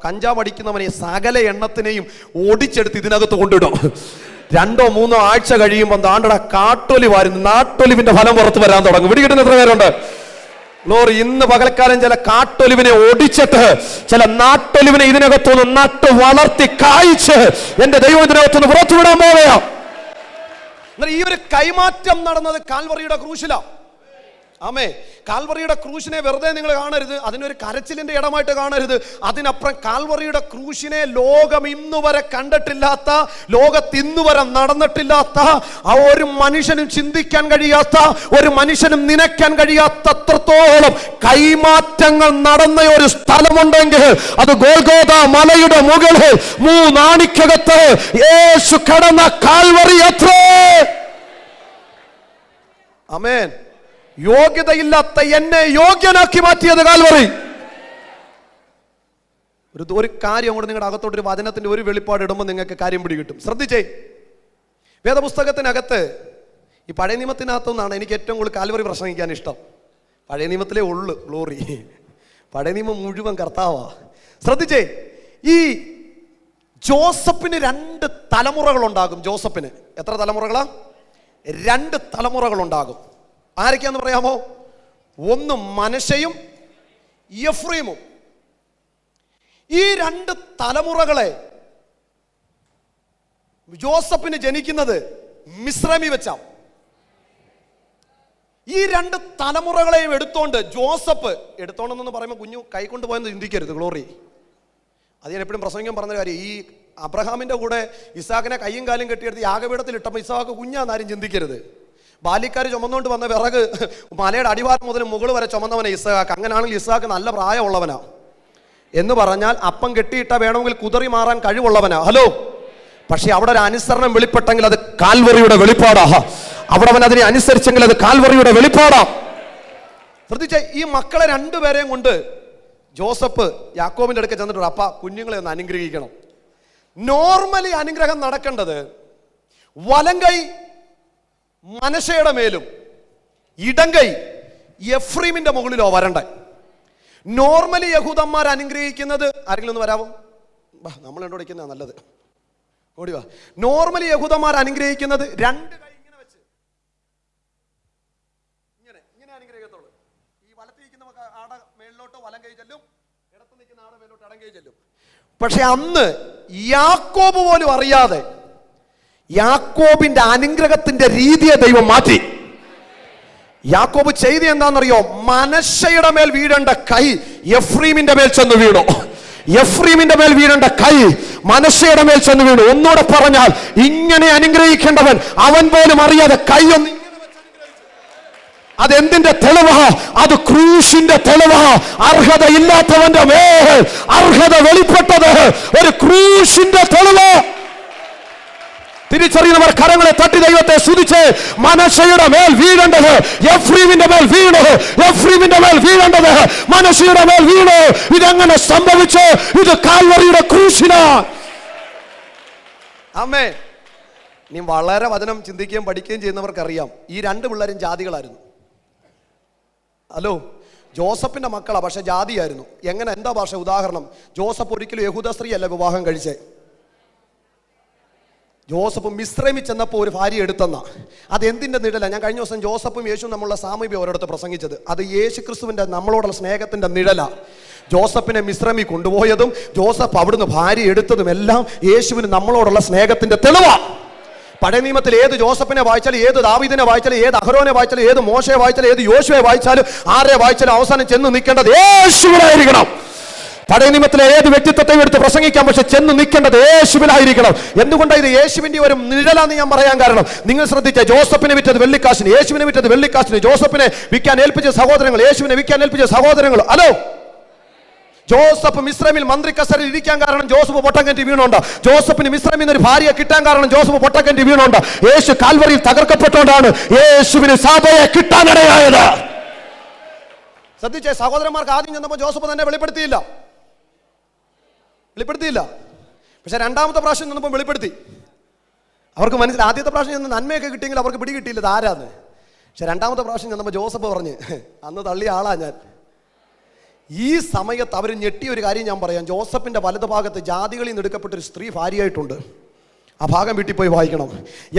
കഞ്ചാവ് അടിക്കുന്നവനെയും സകല എണ്ണത്തിനെയും ഓടിച്ചെടുത്ത് ഇതിനകത്ത് കൊണ്ടിടും. 2 or 3 ആഴ്ച കഴിയുമ്പോൾ താണ്ടട കാട്ടൊലിവായിരുന്നു, നാട്ടൊലിവിന്റെ ഫലം പുറത്ത് വരാൻ തുടങ്ങും. പിടികിട്ടുന്ന എത്ര പേരുണ്ട്? ലോറി ഇന്ന് പകൽക്കാലം ചില കാട്ടൊലിവിനെ ഒടിച്ചിട്ട് ചില നാട്ടൊലിവിനെ ഇതിനകത്തുനിന്ന് നട്ട് വളർത്തി കായ്ച്ച് എന്റെ ദൈവം ഇതിനകത്തുനിന്ന് പുറത്തുവിടാൻ പോവുകയാ. ഈ ഒരു കൈമാറ്റം നടന്നത് കാൽവറിയുടെ ക്രൂശിലാണ്. ആമേ. കാൽവറിയുടെ ക്രൂശിനെ വെറുതെ നിങ്ങൾ കാണരുത്, അതിനൊരു കരച്ചിലിന്റെ ഇടമായിട്ട് കാണരുത്. അതിനപ്പുറം കാൽവറിയുടെ ക്രൂശിനെ ലോകം ഇന്നുവരെ കണ്ടിട്ടില്ലാത്ത, ലോകത്തിന്നുവരെ നടന്നിട്ടില്ലാത്ത, ആ ഒരു മനുഷ്യനും ചിന്തിക്കാൻ കഴിയാത്ത, ഒരു മനുഷ്യനും നനയ്ക്കാൻ കഴിയാത്തത്രത്തോളം കൈമാറ്റങ്ങൾ നടന്ന ഒരു സ്ഥലമുണ്ടെങ്കിൽ അത് ഗോൽഗോഥ മലയുടെ മുകളിൽ 3 ആണിക്കകത്ത് യേശു കടന്ന കാൽവറി അത്രേ. ആമേൻ. യോഗ്യതയില്ലാത്ത എന്നെ യോഗ്യനാക്കി മാറ്റിയത് കാൽവറി. ഒരു കാര്യം കൂടെ നിങ്ങളുടെ അകത്തോട്ട് ഒരു വചനത്തിന്റെ ഒരു വെളിപ്പാട് ഇടുമ്പോൾ നിങ്ങൾക്ക് കാര്യം പിടികിട്ടും. ശ്രദ്ധിച്ചേ, വേദപുസ്തകത്തിനകത്ത് ഈ പഴയ നിയമത്തിനകത്തുനിന്നാണ് എനിക്ക് ഏറ്റവും കൂടുതൽ കാൽവറി പ്രസംഗിക്കാൻ ഇഷ്ടം. പഴയ നിയമത്തിലേ ഉള്ളു ഗ്ലോറി, പഴയ നിയമം മുഴുവൻ കർത്താവാ. ശ്രദ്ധിച്ചേ, ഈ ജോസഫിന് 2 തലമുറകളുണ്ടാകും. ജോസഫിന് എത്ര തലമുറകളാ? 2 തലമുറകളുണ്ടാകും. ആരൊക്കെയാന്ന് പറയാമോ? ഒന്ന് മനശ്ശെയും എഫ്രൈമും. ഈ 2 തലമുറകളെ ജോസഫിന് ജനിക്കുന്നത് മിസ്രൈമിൽ വെച്ചാണ്. ഈ 2 തലമുറകളെയും എടുത്തോണ്ട് ജോസഫ് എടുത്തോണ്ടെന്ന് പറയുമ്പോൾ കുഞ്ഞു കൈകൊണ്ട് പോയെന്ന് ചിന്തിക്കരുത്. ഗ്ലോറി, അത് ഞാൻ എപ്പോഴും പ്രസംഗം പറഞ്ഞ കാര്യം. ഈ അബ്രഹാമിന്റെ കൂടെ ഇസാക്കിനെ കയ്യും കാലും കെട്ടിയെടുത്ത് യാഗപീഠത്തിൽ ഇട്ടപ്പോൾ ഇസാക്ക് കുഞ്ഞാന്നാരും ചിന്തിക്കരുത്. ബാല്യക്കാർ ചുമന്നുകൊണ്ട് വന്ന വിറക് മലയുടെ അടിവാരം മുതൽ മുകൾ വരെ ചുമന്നവനെ ഇസാക്ക്. അങ്ങനെയാണെങ്കിൽ ഇസാക്ക് നല്ല പ്രായമുള്ളവനാ എന്ന് പറഞ്ഞാൽ അപ്പം കെട്ടിയിട്ട വേണമെങ്കിൽ കുതറി മാറാൻ കഴിവുള്ളവനാ. ഹലോ, പക്ഷെ അവിടെ ഒരു അനുസരണം വെളിപ്പെട്ടെങ്കിൽ അത് കാൽവറിയുടെ വെളിപ്പാടാ. അവിടെ അവൻ അതിനെ അനുസരിച്ചെങ്കിൽ അത് കാൽവറിയുടെ വെളിപ്പാടാ. ശ്രദ്ധിച്ച, ഈ മക്കളെ 2 പേരെയും കൊണ്ട് ജോസഫ് യാക്കോബിന്റെ അടുക്ക ചെന്നിട്ട് അപ്പ കുഞ്ഞുങ്ങളെ ഒന്ന് അനുഗ്രഹിക്കണം. നോർമലി അനുഗ്രഹം നടക്കേണ്ടത് വലങ്കൈ മനശ്ശെയുടെ മേലും ഇടങ്കൈ എഫ്രീമിന്റെ മുകളിലോ വരണ്ട. നോർമലി യഹൂദന്മാർ അനുഗ്രഹിക്കുന്നത്, ആരെങ്കിലും ഒന്ന് വരാമോ? നമ്മൾ കണ്ടുപിടിക്കുന്ന നല്ലത്, ഓടിവാ. നോർമലി യഹൂദന്മാർ അനുഗ്രഹിക്കുന്നത് 2 കൈ ഇങ്ങനെ വെച്ച് ഇങ്ങനെ അനുഗ്രഹിക്കത്തുള്ളൂ. ഈ വലത്ത് നിൽക്കുന്ന ആടെ മേളിലോട്ട് വലം കൈ ചെല്ലും, ഇടത്ത് നിൽക്കുന്ന ആടെ മേലോട്ട് ഇടം കൈ ചെല്ലും. പക്ഷെ അന്ന് യാക്കോബ് പോലും അറിയാതെ യാക്കോബിന്റെ അനുഗ്രഹത്തിന്റെ രീതിയെ ദൈവം മാറ്റി. യാക്കോബ് ചെയ്ത് എന്താണെന്നറിയോ? മനശ്ശെയുടെ മേൽ വീഴേണ്ട കൈ എഫ്രീമിന്റെ മേൽ ചെന്ന് വീണു. എഫ്രീമിന്റെ മേൽ വീഴേണ്ട കൈ മനശ്ശെയുടെ മേൽ ചെന്ന് വീണു. ഒന്നുകൂടെ പറഞ്ഞാൽ, ഇങ്ങനെ അനുഗ്രഹിക്കേണ്ടവൻ അവൻ പോലും അറിയാതെ കൈയൊന്ന് അതെന്തിന്റെ തെളിവാ? അത് ക്രൂശിന്റെ തെളിവാ. അർഹതയില്ലാത്തവന്റെ മേൽ അർഹത വെളിപ്പെട്ടത് ഒരു ക്രൂശിന്റെ തെളിവ്. തിരിച്ചറിയുന്നവർ കരങ്ങളെ തട്ടി ദൈവത്തെ സ്തുതിച്ച്. മനശ്ശെയുടെ മേൽ വീഴേണ്ടത് എഫ്രീമിന്റെ മേൽ വീണു, എഫ്രീമിന്റെ മേൽ വീഴേണ്ടത് മനശ്ശെയുടെ മേൽ വീണു. ഇതെങ്ങനെ സംഭവിച്ചു? ഇത് കാൽവറിയുടെ ക്രൂശിനാണ്. ആമേൻ. നീ വളരെ വചനം ചിന്തിക്കുകയും പഠിക്കുകയും ചെയ്യുന്നവർക്കറിയാം, ഈ 2 പിള്ളേരും ജാതികളായിരുന്നു. ഹലോ, ജോസഫിന്റെ മക്കളാ, പക്ഷെ ജാതിയായിരുന്നു. എങ്ങനെ? എന്താ ഭാഷ? ഉദാഹരണം, ജോസഫ് ഒരിക്കലും യഹൂദ സ്ത്രീ അല്ല വിവാഹം കഴിച്ചേ. ജോസഫ് മിസ്രൈമിൽ ചെന്നപ്പോൾ ഒരു ഭാര്യ എടുത്തെന്ന. അതെന്തിൻ്റെ നിഴല? ഞാൻ കഴിഞ്ഞ ദിവസം ജോസഫും യേശുവും തമ്മിലുള്ള സാമീപ്യം ഒരിടത്ത് പ്രസംഗിച്ചത്. അത് യേശു ക്രിസ്തുവിൻ്റെ നമ്മളോടുള്ള സ്നേഹത്തിൻ്റെ നിഴല. ജോസഫിനെ മിസ്രൈമിൽ കൊണ്ടുപോയതും ജോസഫ് അവിടുന്ന് ഭാര്യ എടുത്തതും എല്ലാം യേശുവിന് നമ്മളോടുള്ള സ്നേഹത്തിൻ്റെ തെളിവാണ്. പഴയ നിയമത്തിൽ ഏത് ജോസഫിനെ വായിച്ചാലും, ഏത് ദാവീദിനെ വായിച്ചാലും, ഏത് അഹരോനെ വായിച്ചാലും, ഏത് മോശയെ വായിച്ചാലും, ഏത് യോശുവയെ വായിച്ചാലും, ആരെ വായിച്ചാലും അവസാനം ചെന്ന് നിൽക്കേണ്ടത് യേശുവിനായിരിക്കണം. പഴയ നിയമത്തിലെ ഏത് വ്യക്തിത്വത്തെയും എടുത്ത് പ്രസംഗിക്കാം, പക്ഷെ ചെന്ന് നിൽക്കേണ്ടത് യേശുവിനായിരിക്കണം. എന്തുകൊണ്ടാണ് ഇത് യേശുവിന്റെ ഒരു നിഴലാന്ന് ഞാൻ പറയാൻ കാരണം, നിങ്ങൾ ശ്രദ്ധിച്ച, ജോസഫിനെ വിറ്റത് വെള്ളിക്കാശിന്, യേശുവിനെ വിറ്റത് വെള്ളിക്കാശിന്. ജോസഫിനെ വിൽക്കാൻ ഏൽപ്പിച്ച സഹോദരങ്ങൾ, യേശുവിനെ വിൽക്കാൻ ഏൽപ്പിച്ച സഹോദരങ്ങൾ. ഹലോ, ജോസഫ് മിസ്രൈമിൽ മന്ത്രി കസേരയിൽ ഇരിക്കാൻ കാരണം ജോസഫ് പൊട്ടക്കണ്ടി വീണുണ്ട്. ജോസഫിന് മിസ്രൈമിൽ നിന്ന് ഒരു ഭാര്യയെ കിട്ടാൻ കാരണം ജോസഫ് പൊട്ടക്കണ്ടി വീണുണ്ട്. യേശു കാൽവറിയിൽ തകർക്കപ്പെട്ടുകൊണ്ടാണ് യേശുവിന് സഭയെ കിട്ടാനിടയായത്. ശ്രദ്ധിച്ചേ, സഹോദരന്മാർക്ക് ആദ്യം ചെന്നപ്പോൾ ജോസഫ് തന്നെ വെളിപ്പെടുത്തിയില്ല. പക്ഷെ 2ാമത്തെ പ്രാവശ്യം ചെന്നപ്പോൾ വെളിപ്പെടുത്തി. അവർക്ക് മനസ്സിലായി. ആദ്യത്തെ പ്രാവശ്യം ചെന്ന് നന്മയൊക്കെ കിട്ടിയെങ്കിൽ അവർക്ക് പിടി കിട്ടിയില്ല ആരാന്ന്. പക്ഷെ 2ാമത്തെ പ്രാവശ്യം ചെന്നപ്പോൾ ജോസഫ് പറഞ്ഞ്, അന്ന് തള്ളിയ ആളാ ഞാൻ. ഈ സമയത്ത് അവർ ഞെട്ടിയ ഒരു കാര്യം ഞാൻ പറയാം. ജോസഫിന്റെ വലതുഭാഗത്ത് ജാതികളിൽ നിന്ന് എടുക്കപ്പെട്ടൊരു സ്ത്രീ ഭാര്യയായിട്ടുണ്ട്. ആ ഭാഗം വീട്ടിൽ പോയി വായിക്കണം.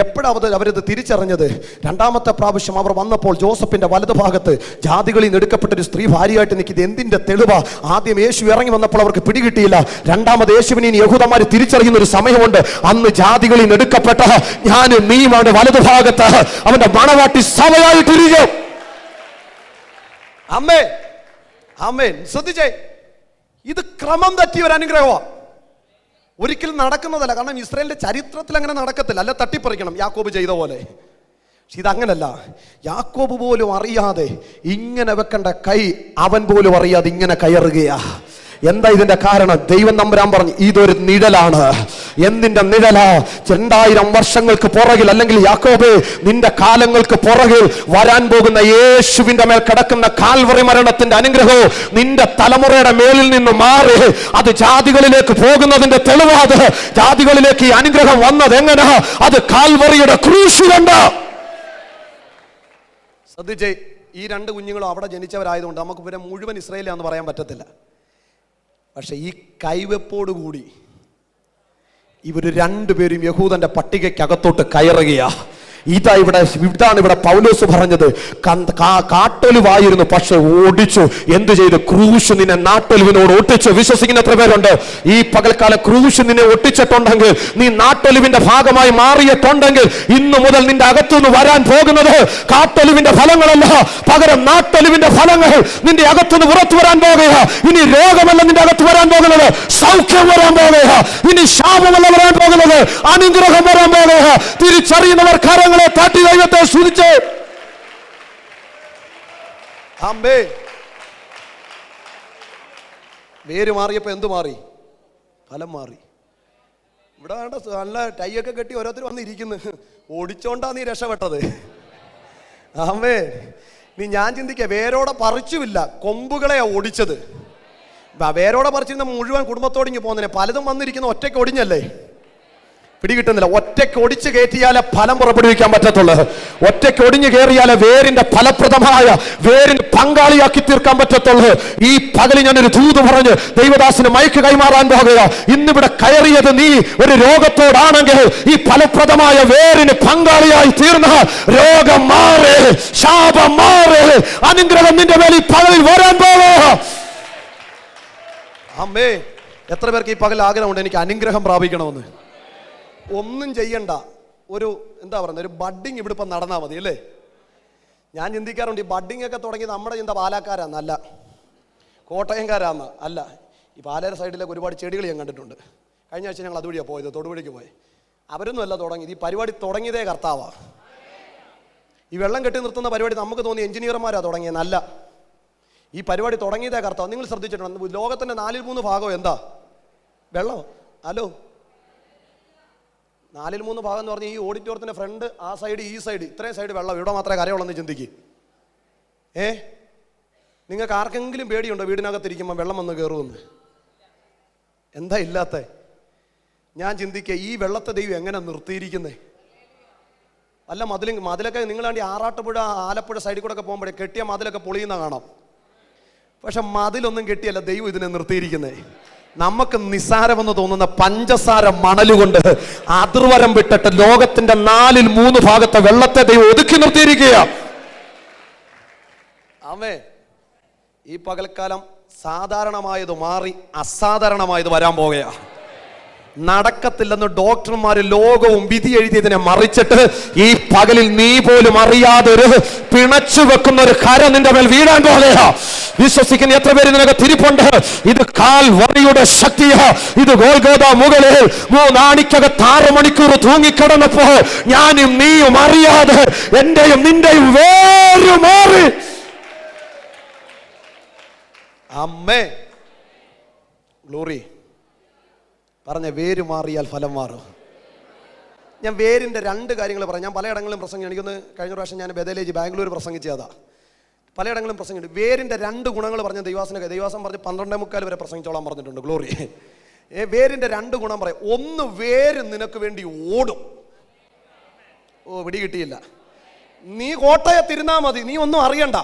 എപ്പോഴാണ് അവരത് തിരിച്ചറിഞ്ഞത്? രണ്ടാമത്തെ പ്രാവശ്യം അവർ വന്നപ്പോൾ ജോസഫിന്റെ വലതുഭാഗത്ത് ജാതികളിൽ നിന്ന് എടുക്കപ്പെട്ടൊരു സ്ത്രീ ഭാര്യയായിട്ട് നിൽക്കുന്നത് എന്തിന്റെ തെളിവാ? ആദ്യം യേശു ഇറങ്ങി വന്നപ്പോൾ അവർക്ക് പിടികിട്ടിയില്ല. രണ്ടാമത് യേശുവിനെ യഹൂദന്മാർ തിരിച്ചറിയുന്ന ഒരു സമയമുണ്ട്. അന്ന് ജാതികളിൽ നിന്ന് എടുക്കപ്പെട്ട ഞാനും നീയുമാണ് വലതുഭാഗത്ത് അവന്റെ മണവാട്ടി സഭയായിട്ടിരിക്കും. അമ്മേ അമ്മേൻ. ശ്രദ്ധിച്ചേ, ഇത് ക്രമം തെറ്റിയ ഒരു അനുഗ്രഹമാണ്, ഒരിക്കലും നടക്കുന്നതല്ല. കാരണം ഇസ്രായേലിന്റെ ചരിത്രത്തിൽ അങ്ങനെ നടക്കത്തില്ല. അല്ല തട്ടിപ്പറിക്കണം യാക്കോബ് ചെയ്ത പോലെ. പക്ഷെ ഇതങ്ങനല്ല. യാക്കോബ് പോലും അറിയാതെ ഇങ്ങനെ വെക്കേണ്ട കൈ അവൻ പോലും അറിയാതെ ഇങ്ങനെ കയറുകയാ. എന്താ ഇതിന്റെ കാരണം? ദൈവം തമ്പുരാൻ പറഞ്ഞു ഇതൊരു നിഴലാണ്. എന്തിന്റെ നിഴലാ? 2000 വർഷങ്ങൾക്ക് പുറകിൽ, അല്ലെങ്കിൽ യാക്കോബേ നിന്റെ കാലങ്ങൾക്ക് പുറകിൽ വരാൻ പോകുന്ന യേശുവിന്റെ മേൽ കിടക്കുന്ന കാൽവറി മരണത്തിന്റെ അനുഗ്രഹവും നിന്റെ തലമുറയുടെ മേലിൽ നിന്ന് മാറി അത് ജാതികളിലേക്ക് പോകുന്നതിന്റെ തെളിവാത്. ജാതികളിലേക്ക് ഈ അനുഗ്രഹം വന്നത് എങ്ങനെ? അത് കാൽവറിയുടെ ക്രൂശ് കൊണ്ട്. ശ്രദ്ധിച്ചേ, ഈ 2 കുഞ്ഞുങ്ങളും അവിടെ ജനിച്ചവരായതുകൊണ്ട് നമുക്ക് പിന്നെ മുഴുവൻ ഇസ്രായേലാന്ന് പറയാൻ പറ്റത്തില്ല. പക്ഷെ ഈ കൈവെപ്പോടുകൂടി ഇവർ 2 പേരും യഹൂദന്റെ പട്ടികയ്ക്കകത്തോട്ട് കയറുകയാ. ഇതാണ് ഇവിടെ പൗലോസ് പറഞ്ഞത്. കാട്ടൊലിവായിരുന്നു, പക്ഷെ ഓടിച്ചു. എന്തു ചെയ്തു? ക്രൂശ് നിന്നെ നാട്ടൊലിവിനോട് ഒട്ടിച്ചു. വിശ്വസിക്കുന്ന എത്ര പേരുണ്ട്? ഈ പകൽക്കാലം ക്രൂശ് നിന്നെ ഒട്ടിച്ചിട്ടുണ്ടെങ്കിൽ, നീ നാട്ടൊലിവിന്റെ ഭാഗമായി മാറിയിട്ടുണ്ടെങ്കിൽ, ഇന്നു മുതൽ നിന്റെ അകത്തുനിന്ന് വരാൻ പോകുന്നത് കാട്ടൊലിവിന്റെ ഫലങ്ങളല്ല, പകരം നാട്ടൊലിവിന്റെ ഫലങ്ങൾ നിന്റെ അകത്തുനിന്ന് പുറത്തു വരാൻ പോകുക. ഇനി രോഗമല്ല നിന്റെ അകത്ത് വരാൻ പോകുന്നത്, സൗഖ്യം വരാൻ പോകുക. ഇനി ശാപമല്ല വരാൻ പോകുന്നത്, അനുഗ്രഹം വരാൻ പോകുക. തിരിച്ചറിയുന്നവർ കരങ്ങൾ തട്ടി ദൈവത്തെ സ്തുതിച്ച്. ആമേൻ. വേര് മാറിയപ്പോ എന്തു മാറി? ഫലം മാറി. ഇവിടെ നല്ല ടൈയൊക്കെ കെട്ടി ഓരോരുത്തർ വന്നിരിക്കുന്നു. ഓടിച്ചോണ്ടാ നീ രക്ഷപ്പെട്ടത്. ആമേൻ. നീ ഞാൻ ചിന്തിക്ക, വേരോടെ പറിച്ചുമില്ല, കൊമ്പുകളെയാ ഓടിച്ചത്. വേരോടെ പറിച്ചിരുന്ന മുഴുവൻ കുടുംബത്തോടിങ്ങി പോകുന്നതിനെ, പലതും വന്നിരിക്കുന്ന ഒറ്റയ്ക്ക് ഒടിഞ്ഞല്ലേ? പിടികിട്ടുന്നില്ല. ഒറ്റയ്ക്ക് ഒടിച്ചു കയറ്റിയാലേ ഫലം പുറപ്പെടുവിക്കാൻ പറ്റത്തുള്ളൂ. ഒറ്റയ്ക്ക് ഒടിഞ്ഞു കയറിയാലേ വേരിന്റെ ഫലപ്രദമായ വേരിന് പങ്കാളിയാക്കി തീർക്കാൻ പറ്റത്തുള്ളൂ. ഈ പകലിൽ ഞാനൊരു ദൂത് പറഞ്ഞ് ദൈവദാസിന് മൈക്ക് കൈമാറാൻ പോകുക. ഇന്നിവിടെ കയറിയത് നീ ഒരു രോഗത്തോടാണെങ്കിൽ ഈ ഫലപ്രദമായ വേരിന് പങ്കാളിയായി തീർന്ന രോഗം മാറി, ശാപം മാറി, അനുഗ്രഹം നിന്റെ മേൽ ഈ പകലിൽ വരാൻ പോകുക. അമ്മേ, എത്ര പേർക്ക് ഈ പകൽ ആഗ്രഹമുണ്ട് എനിക്ക് അനുഗ്രഹം പ്രാപിക്കണമെന്ന്? ഒന്നും ചെയ്യണ്ട, ഒരു എന്താ പറയുന്നത്, ഒരു ബഡ്ഡിങ് ഇവിടെ ഇപ്പം നടന്നാൽ മതി അല്ലേ? ഞാൻ ചിന്തിക്കാറുണ്ട്, ഈ ബഡ്ഡിങ് ഒക്കെ തുടങ്ങി നമ്മുടെ ചിന്ത പാലക്കാരാന്ന്, അല്ല കോട്ടയംകാരാന്ന്, അല്ല. ഈ പാലയുടെ സൈഡിലേക്ക് ഒരുപാട് ചെടികൾ ഞാൻ കണ്ടിട്ടുണ്ട്. കഴിഞ്ഞ ആഴ്ച ഞങ്ങൾ അതുവഴിയാണ് പോയത്, തൊടുപുഴയ്ക്ക് പോയി. അവരൊന്നും അല്ല തുടങ്ങിയത്, ഈ പരിപാടി തുടങ്ങിയതേ കർത്താവാ. ഈ വെള്ളം കെട്ടി നിർത്തുന്ന പരിപാടി നമുക്ക് തോന്നി എഞ്ചിനീയർമാരാണ് തുടങ്ങിയെന്നല്ല. ഈ പരിപാടി തുടങ്ങിയതേ കർത്താവ്. നിങ്ങൾ ശ്രദ്ധിച്ചിട്ടുണ്ട്, ലോകത്തിൻ്റെ 4/3 ഭാഗം എന്താ? വെള്ളം. ഹലോ, 4/3 ഭാഗം എന്ന് പറഞ്ഞാൽ ഈ ഓഡിറ്റോറിയത്തിൻ്റെ ഫ്രണ്ട്, ആ സൈഡ്, ഈ സൈഡ്, ഇത്രയും സൈഡ് വെള്ളം. ഇവിടെ മാത്രമേ കരയുള്ളെന്ന് ചിന്തിക്കും. നിങ്ങൾക്ക് ആർക്കെങ്കിലും പേടിയുണ്ടോ വീടിനകത്തിരിക്കുമ്പോൾ വെള്ളം വന്ന് കയറുമെന്ന്? എന്താ ഇല്ലാത്ത? ഞാൻ ചിന്തിക്കുക, ഈ വെള്ളത്തെ ദൈവം എങ്ങനെ നിർത്തിയിരിക്കുന്നേ? അല്ല മതിലൊക്കെ നിങ്ങളാണ്ടി ആറാട്ടുപുഴ, ആലപ്പുഴ സൈഡിൽ കൂടെ ഒക്കെ പോകുമ്പോഴേ കെട്ടിയ മതിലൊക്കെ പൊളിയുന്ന കാണാം. പക്ഷെ മതിലൊന്നും കെട്ടിയല്ല ദൈവം ഇതിനെ നിർത്തിയിരിക്കുന്നേ. നമുക്ക് നിസ്സാരമെന്ന് തോന്നുന്ന പഞ്ചസാര മണലുകൊണ്ട് അതിർവരം വിട്ടിട്ട് ലോകത്തിന്റെ 4/3 ഭാഗത്തെ വെള്ളത്തെ ദൈവം ഒതുക്കി നിർത്തിയിരിക്കുക. ആമേ. ഈ പകൽക്കാലം സാധാരണമായത് മാറി അസാധാരണമായത് വരാൻ പോകുകയാ. നടക്കത്തില്ലെന്ന് ഡോക്ടർമാര് ലോകവും വിധി എഴുതിയതിനെ മറിച്ചിട്ട് ഈ പകലിൽ നീ പോലും അറിയാതെ ഒരു പിണച്ചു വെക്കുന്ന ഒരു കര നിന്റെ മേൽ വീഴാൻ പോകുകയാ. വിശ്വസിക്കുന്ന എത്ര പേര് നിനക്ക് തിരിപ്പുണ്ട്? ഇത് കാൽവറിയുടെ ശക്തിയാ. ഇത് ഗോൽഗോഥാ മുകളിൽ 3 ആണിക്കകത്ത് 6 മണിക്കൂർ തൂങ്ങിക്കിടന്നപ്പോ ഞാനും നീയും അറിയാതെ എന്റെയും നിന്റെയും വേരു മാറി. അമ്മേ, ഗ്ലോറി പറഞ്ഞ വേര് മാറിയാൽ ഫലം മാറും. ഞാൻ വേരിൻ്റെ 2 കാര്യങ്ങൾ പറയാം. ഞാൻ പലയിടങ്ങളിലും പ്രസംഗിച്ചു. എനിക്കൊന്ന് കഴിഞ്ഞ പ്രാവശ്യം ഞാൻ ബദലേജ് ബാംഗ്ലൂർ പ്രസംഗിച്ചതാ. പലയിടങ്ങളിലും പ്രസംഗിച്ചു. വേരിൻ്റെ 2 ഗുണങ്ങൾ പറഞ്ഞ ദൈവാസം പറഞ്ഞ് 12:45 വരെ പ്രസംഗിച്ചോളാൻ പറഞ്ഞിട്ടുണ്ട്. ഗ്ലോറി. വേരിൻ്റെ 2 ഗുണം പറയാം. ഒന്ന്, വേര് നിനക്ക് വേണ്ടി ഓടും. ഓ, പിടി കിട്ടിയില്ല. നീ കോട്ടയത്തിരുന്നാ മതി, നീ ഒന്നും അറിയണ്ട.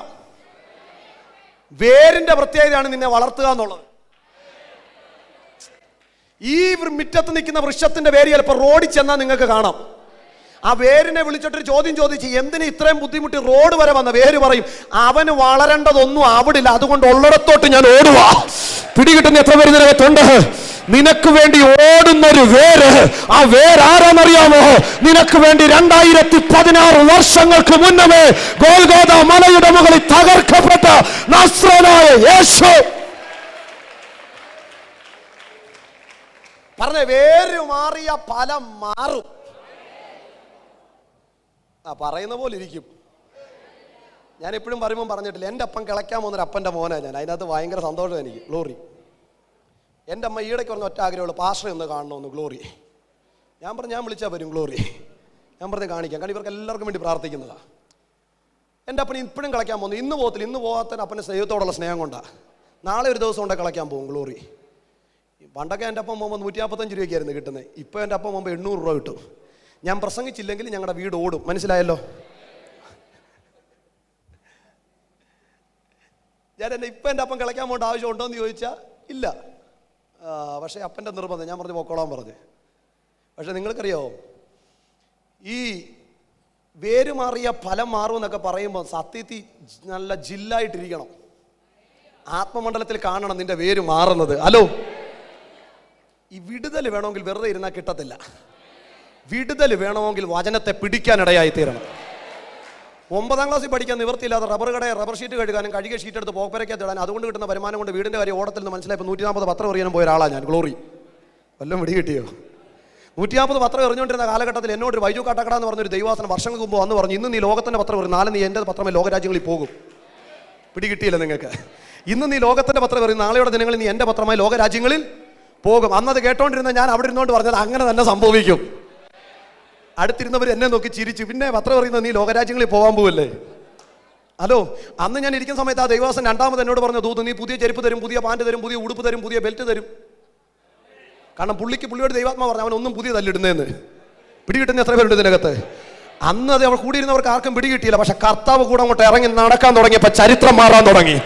വേരിൻ്റെ പ്രത്യേകതയാണ് നിന്നെ വളർത്തുക എന്നുള്ളത്. ഈ മുറ്റത്ത് നിൽക്കുന്ന വൃക്ഷത്തിന്റെ വേര് ചിലപ്പോൾ റോഡിൽ ചെന്നാൽ നിങ്ങൾക്ക് കാണാം. ആ വേരിനെ വിളിച്ചിട്ടൊരു ചോദ്യം ചോദിച്ച് എന്തിന് ഇത്രയും ബുദ്ധിമുട്ടി റോഡ് വരെ വന്ന വേര് പറയും, അവന് വളരേണ്ടതൊന്നും അവിടില്ല, അതുകൊണ്ട് ഉള്ളിടത്തോട്ട് ഞാൻ ഓടുവാ. പിടികിട്ടുന്ന എത്ര പേര് ഇതിനകത്തുണ്ട്? നിനക്ക് വേണ്ടി ഓടുന്നൊരു വേര്. ആ വേരാരെന്നറിയാമോ? നിനക്ക് വേണ്ടി 2016 വർഷങ്ങൾക്ക് മുന്നമേ ഗോൽഗോഥ മലയുടെ മുകളിൽ തകർക്കപ്പെട്ട നസ്രനായ യേശു. പറഞ്ഞ വേര് മാറിയ ഫലം മാറും. പറയുന്ന പോലെ ഇരിക്കും. ഞാൻ എപ്പോഴും പറയുമ്പോൾ പറഞ്ഞിട്ടില്ല, എൻ്റെ അപ്പം കിളയ്ക്കാൻ പോകുന്നൊരു അപ്പൻ്റെ മോനാണ് ഞാൻ. അതിനകത്ത് ഭയങ്കര സന്തോഷം എനിക്ക്. ഗ്ലോറി. എൻ്റെ അമ്മ ഈയിടയ്ക്ക് പറഞ്ഞ ഒറ്റ ആഗ്രഹമുള്ളൂ, പാസ്റ്ററെ ഒന്ന് കാണണമെന്ന്. ഗ്ലോറി. ഞാൻ പറഞ്ഞു ഞാൻ വിളിച്ചാൽ വരും ഗ്ലോറി. ഞാൻ പറഞ്ഞ് കാണിക്കാം, കാരണം ഇവർക്ക് എല്ലാവർക്കും വേണ്ടി പ്രാർത്ഥിക്കുന്നതാണ്. എൻ്റെ അപ്പന് ഇപ്പോഴും കളിക്കാൻ പോകുന്നു. ഇന്ന് പോകത്തില്ല, ഇന്ന് പോകാത്ത അപ്പൻ്റെ സ്നേഹത്തോടുള്ള സ്നേഹം കൊണ്ടാണ്. നാളെ ഒരു ദിവസം കൊണ്ട് കളിക്കാൻ പോകും ഗ്ലോറി. പണ്ടൊക്കെ എൻ്റെ അപ്പം പോകുമ്പോൾ 155 രൂപയ്ക്കായിരുന്നു കിട്ടുന്നത്. ഇപ്പോൾ എൻ്റെ അപ്പം പോകുമ്പോൾ 800 രൂപ കിട്ടും. ഞാൻ പ്രസംഗിച്ചില്ലെങ്കിൽ ഞങ്ങളുടെ വീട് ഓടും. മനസ്സിലായല്ലോ? ഞാൻ ഇപ്പം എൻ്റെ അപ്പം കളിക്കാൻ പോകേണ്ട ആവശ്യമുണ്ടോ എന്ന് ചോദിച്ചാൽ ഇല്ല. പക്ഷേ അപ്പൻ്റെ നിർബന്ധം, ഞാൻ പറഞ്ഞു പൊക്കോളാൻ പറഞ്ഞു. പക്ഷെ നിങ്ങൾക്കറിയാമോ, ഈ വേര് മാറിയ ഫലം മാറുമെന്നൊക്കെ പറയുമ്പോൾ സത്യത്തിൽ നല്ല ജില്ലായിട്ടിരിക്കണം. ആത്മമണ്ഡലത്തിൽ കാണണം നിന്റെ വേര് മാറുന്നത്. ഹലോ, ഈ വിടുതൽ വേണമെങ്കിൽ വെറുതെ ഇരുന്നാൽ കിട്ടത്തില്ല. വിടുതൽ വേണമെങ്കിൽ വചനത്തെ പിടിക്കാനിടയായി തീരണം. 9ാം ക്ലാസ്സിൽ പഠിക്കാൻ നിവൃത്തിയില്ലാതെ റബ്ബർ കടയെ റബ്ബർ ഷീറ്റ് കഴുകാനും കഴുകിയ ഷീറ്റ് എടുത്ത് പോക്കരയ്ക്കകത്ത് ഇടാൻ അതുകൊണ്ട് കിട്ടുന്ന വരുമാനം കൊണ്ട് വീടിൻ്റെ കാര്യം ഓടത്തിൽ നിന്ന് മനസ്സിലായപ്പോൾ 140 പത്രം എറിയാനും പോയ ഒരാളാണ് ഞാൻ. ഗ്ലോറി. വല്ലതും പിടി കിട്ടിയോ? 140 പത്രം എറിഞ്ഞുകൊണ്ടിരുന്ന കാലഘട്ടത്തിൽ എന്നോട് ഒരു വൈജു കാട്ടക്കട എന്ന് പറഞ്ഞൊരു ദൈവാസനം വർഷങ്ങൾക്ക് മുമ്പ് വന്ന് പറഞ്ഞു, ഇന്ന് നീ ലോകത്തിൻ്റെ പത്രം എറിയും, നാളെ നീ എൻ്റെ പത്രമേ ലോകരാജ്യങ്ങളിൽ പോകും. പിടി കിട്ടിയില്ല നിങ്ങൾക്ക്? ഇന്ന് നീ ലോകത്തിൻ്റെ പത്രം എറിയും, നാളെയുടെ ദിനങ്ങളിൽ നീ എൻ്റെ പത്രമായി ലോകരാജ്യങ്ങളിൽ പോകും. അന്നത് കേട്ടോണ്ടിരുന്ന ഞാൻ അവിടെ ഇരുന്നോണ്ട് പറഞ്ഞത് അങ്ങനെ തന്നെ സംഭവിക്കും. അടുത്തിരുന്നവർ എന്നെ നോക്കി ചിരിച്ചു. പിന്നെ പത്രം പറയുന്നത് നീ ലോകരാജ്യങ്ങളിൽ പോകാൻ പോവല്ലേ? ഹലോ, അന്ന് ഞാൻ ഇരിക്കുന്ന സമയത്ത് ആ ദൈവാസൻ രണ്ടാമത് എന്നോട് പറഞ്ഞു, ദൂത് നീ പുതിയ ചെരുപ്പ് തരും, പുതിയ പാൻറ് തരും, പുതിയ ഉടുപ്പ് തരും, പുതിയ ബെൽറ്റ് തരും. കാരണം പുള്ളിയോട് ദൈവാത്മാ പറഞ്ഞു അവനൊന്നും പുതിയതല്ലിടുന്നതെന്ന്. പിടികിട്ടുന്ന എത്ര പേരുണ്ട് ഇതിനകത്ത്? അന്ന് അത് അവർ കൂടിയിരുന്നവർക്ക് ആർക്കും പിടികിട്ടിയില്ല. പക്ഷെ കർത്താവ് കൂടെ അങ്ങോട്ട് ഇറങ്ങി നടക്കാൻ തുടങ്ങിയപ്പോൾ ചരിത്രം മാറാൻ തുടങ്ങി.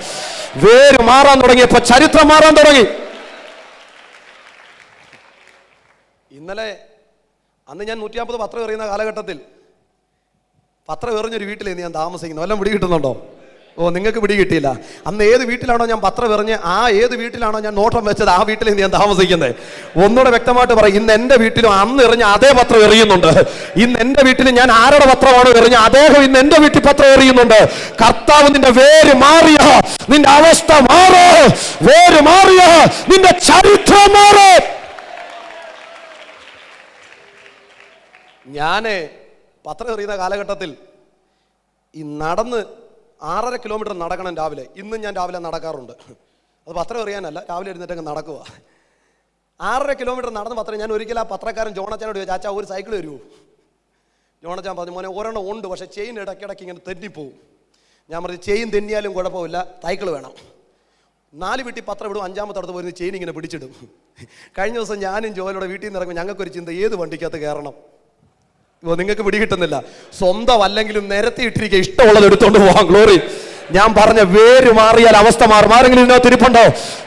വേര് മാറാൻ തുടങ്ങിയപ്പോൾ ചരിത്രം മാറാൻ തുടങ്ങി. അന്ന് ഞാൻ 150 പത്രം എറിയുന്ന കാലഘട്ടത്തിൽ പത്രം എറിഞ്ഞൊരു വീട്ടിലാണ് ഞാൻ താമസിക്കുന്നത്. വല്ലതും പിടി കിട്ടുന്നുണ്ടോ? ഓ, നിങ്ങൾക്ക് പിടി കിട്ടിയില്ല. അന്ന് ഏത് വീട്ടിലാണോ ഞാൻ പത്രം എറിഞ്ഞ്, ഏത് വീട്ടിലാണോ ഞാൻ നോട്ടം വെച്ചത്, ആ വീട്ടിലാണ് ഞാൻ താമസിക്കുന്നത്. ഒന്നുകൂടെ വ്യക്തമായിട്ട് പറയും, ഇന്ന് എൻ്റെ വീട്ടിലും അന്ന് എറിഞ്ഞ അതേ പത്രം എറിയുന്നുണ്ട്. ഇന്ന് എൻ്റെ വീട്ടിൽ ഞാൻ ആരുടെ പത്രമാണോ എറിഞ്ഞ അദ്ദേഹം ഇന്ന് എൻ്റെ വീട്ടിൽ പത്രം എറിയുന്നുണ്ട്. കർത്താവ് നിന്റെ വേര് മാറിയ നിന്റെ അവസ്ഥ മാറോ, വേര് മാറിയ നിന്റെ ചരിത്രം മാറോ. ഞാൻ പത്രം എറിയുന്ന കാലഘട്ടത്തിൽ ഈ നടന്ന് 6.5 കിലോമീറ്റർ നടക്കണം രാവിലെ. ഇന്നും ഞാൻ രാവിലെ നടക്കാറുണ്ട്. അത് പത്രം എറിയാനല്ല, രാവിലെ എഴുന്നേറ്റങ്ങ് നടക്കുക. 6.5 കിലോമീറ്റർ നടന്ന് പത്രം. ഞാൻ ഒരിക്കലും ആ പത്രക്കാരൻ ജോണച്ചാനോട് ചോദിച്ചു, ചാച്ചാ ഒരു സൈക്കിൾ വരുമോ? ജോണച്ചാൻ പറഞ്ഞു, മോനെ ഒരെണ്ണം ഉണ്ട്, പക്ഷേ ചെയിൻ ഇടയ്ക്കിടയ്ക്ക് ഇങ്ങനെ തെന്നിപ്പോവും. ഞാൻ പറഞ്ഞു, ചെയിൻ തെന്നിയാലും കുഴപ്പമില്ല, സൈക്കിൾ വേണം. 4 വീട്ടിൽ പത്രം ഇടും, 5ാമത്തെ അടുത്ത് പോയി ചെയിൻ ഇങ്ങനെ പിടിച്ചിടും. കഴിഞ്ഞ ദിവസം ഞാനും ജോലിയുടെ വീട്ടിൽ നിന്ന് ഇറങ്ങുമ്പോൾ ഞങ്ങൾക്കൊരു ചിന്ത, ഏത് വണ്ടിക്കകത്ത് കയറണം? നിങ്ങൾക്ക് പിടികിട്ടുന്നില്ല. സ്വന്തം അല്ലെങ്കിലും നിരത്തി ഇട്ടിരിക്കുക, ഇഷ്ടമുള്ളത് എടുത്തോണ്ട് പോകാം. ഗ്ലോറി. ഞാൻ പറഞ്ഞ വേര് മാറിയാൽ അവസ്ഥ മാറും. ആരെങ്കിലും ഇതിനകത്ത് തിരിപ്പുണ്ടോ?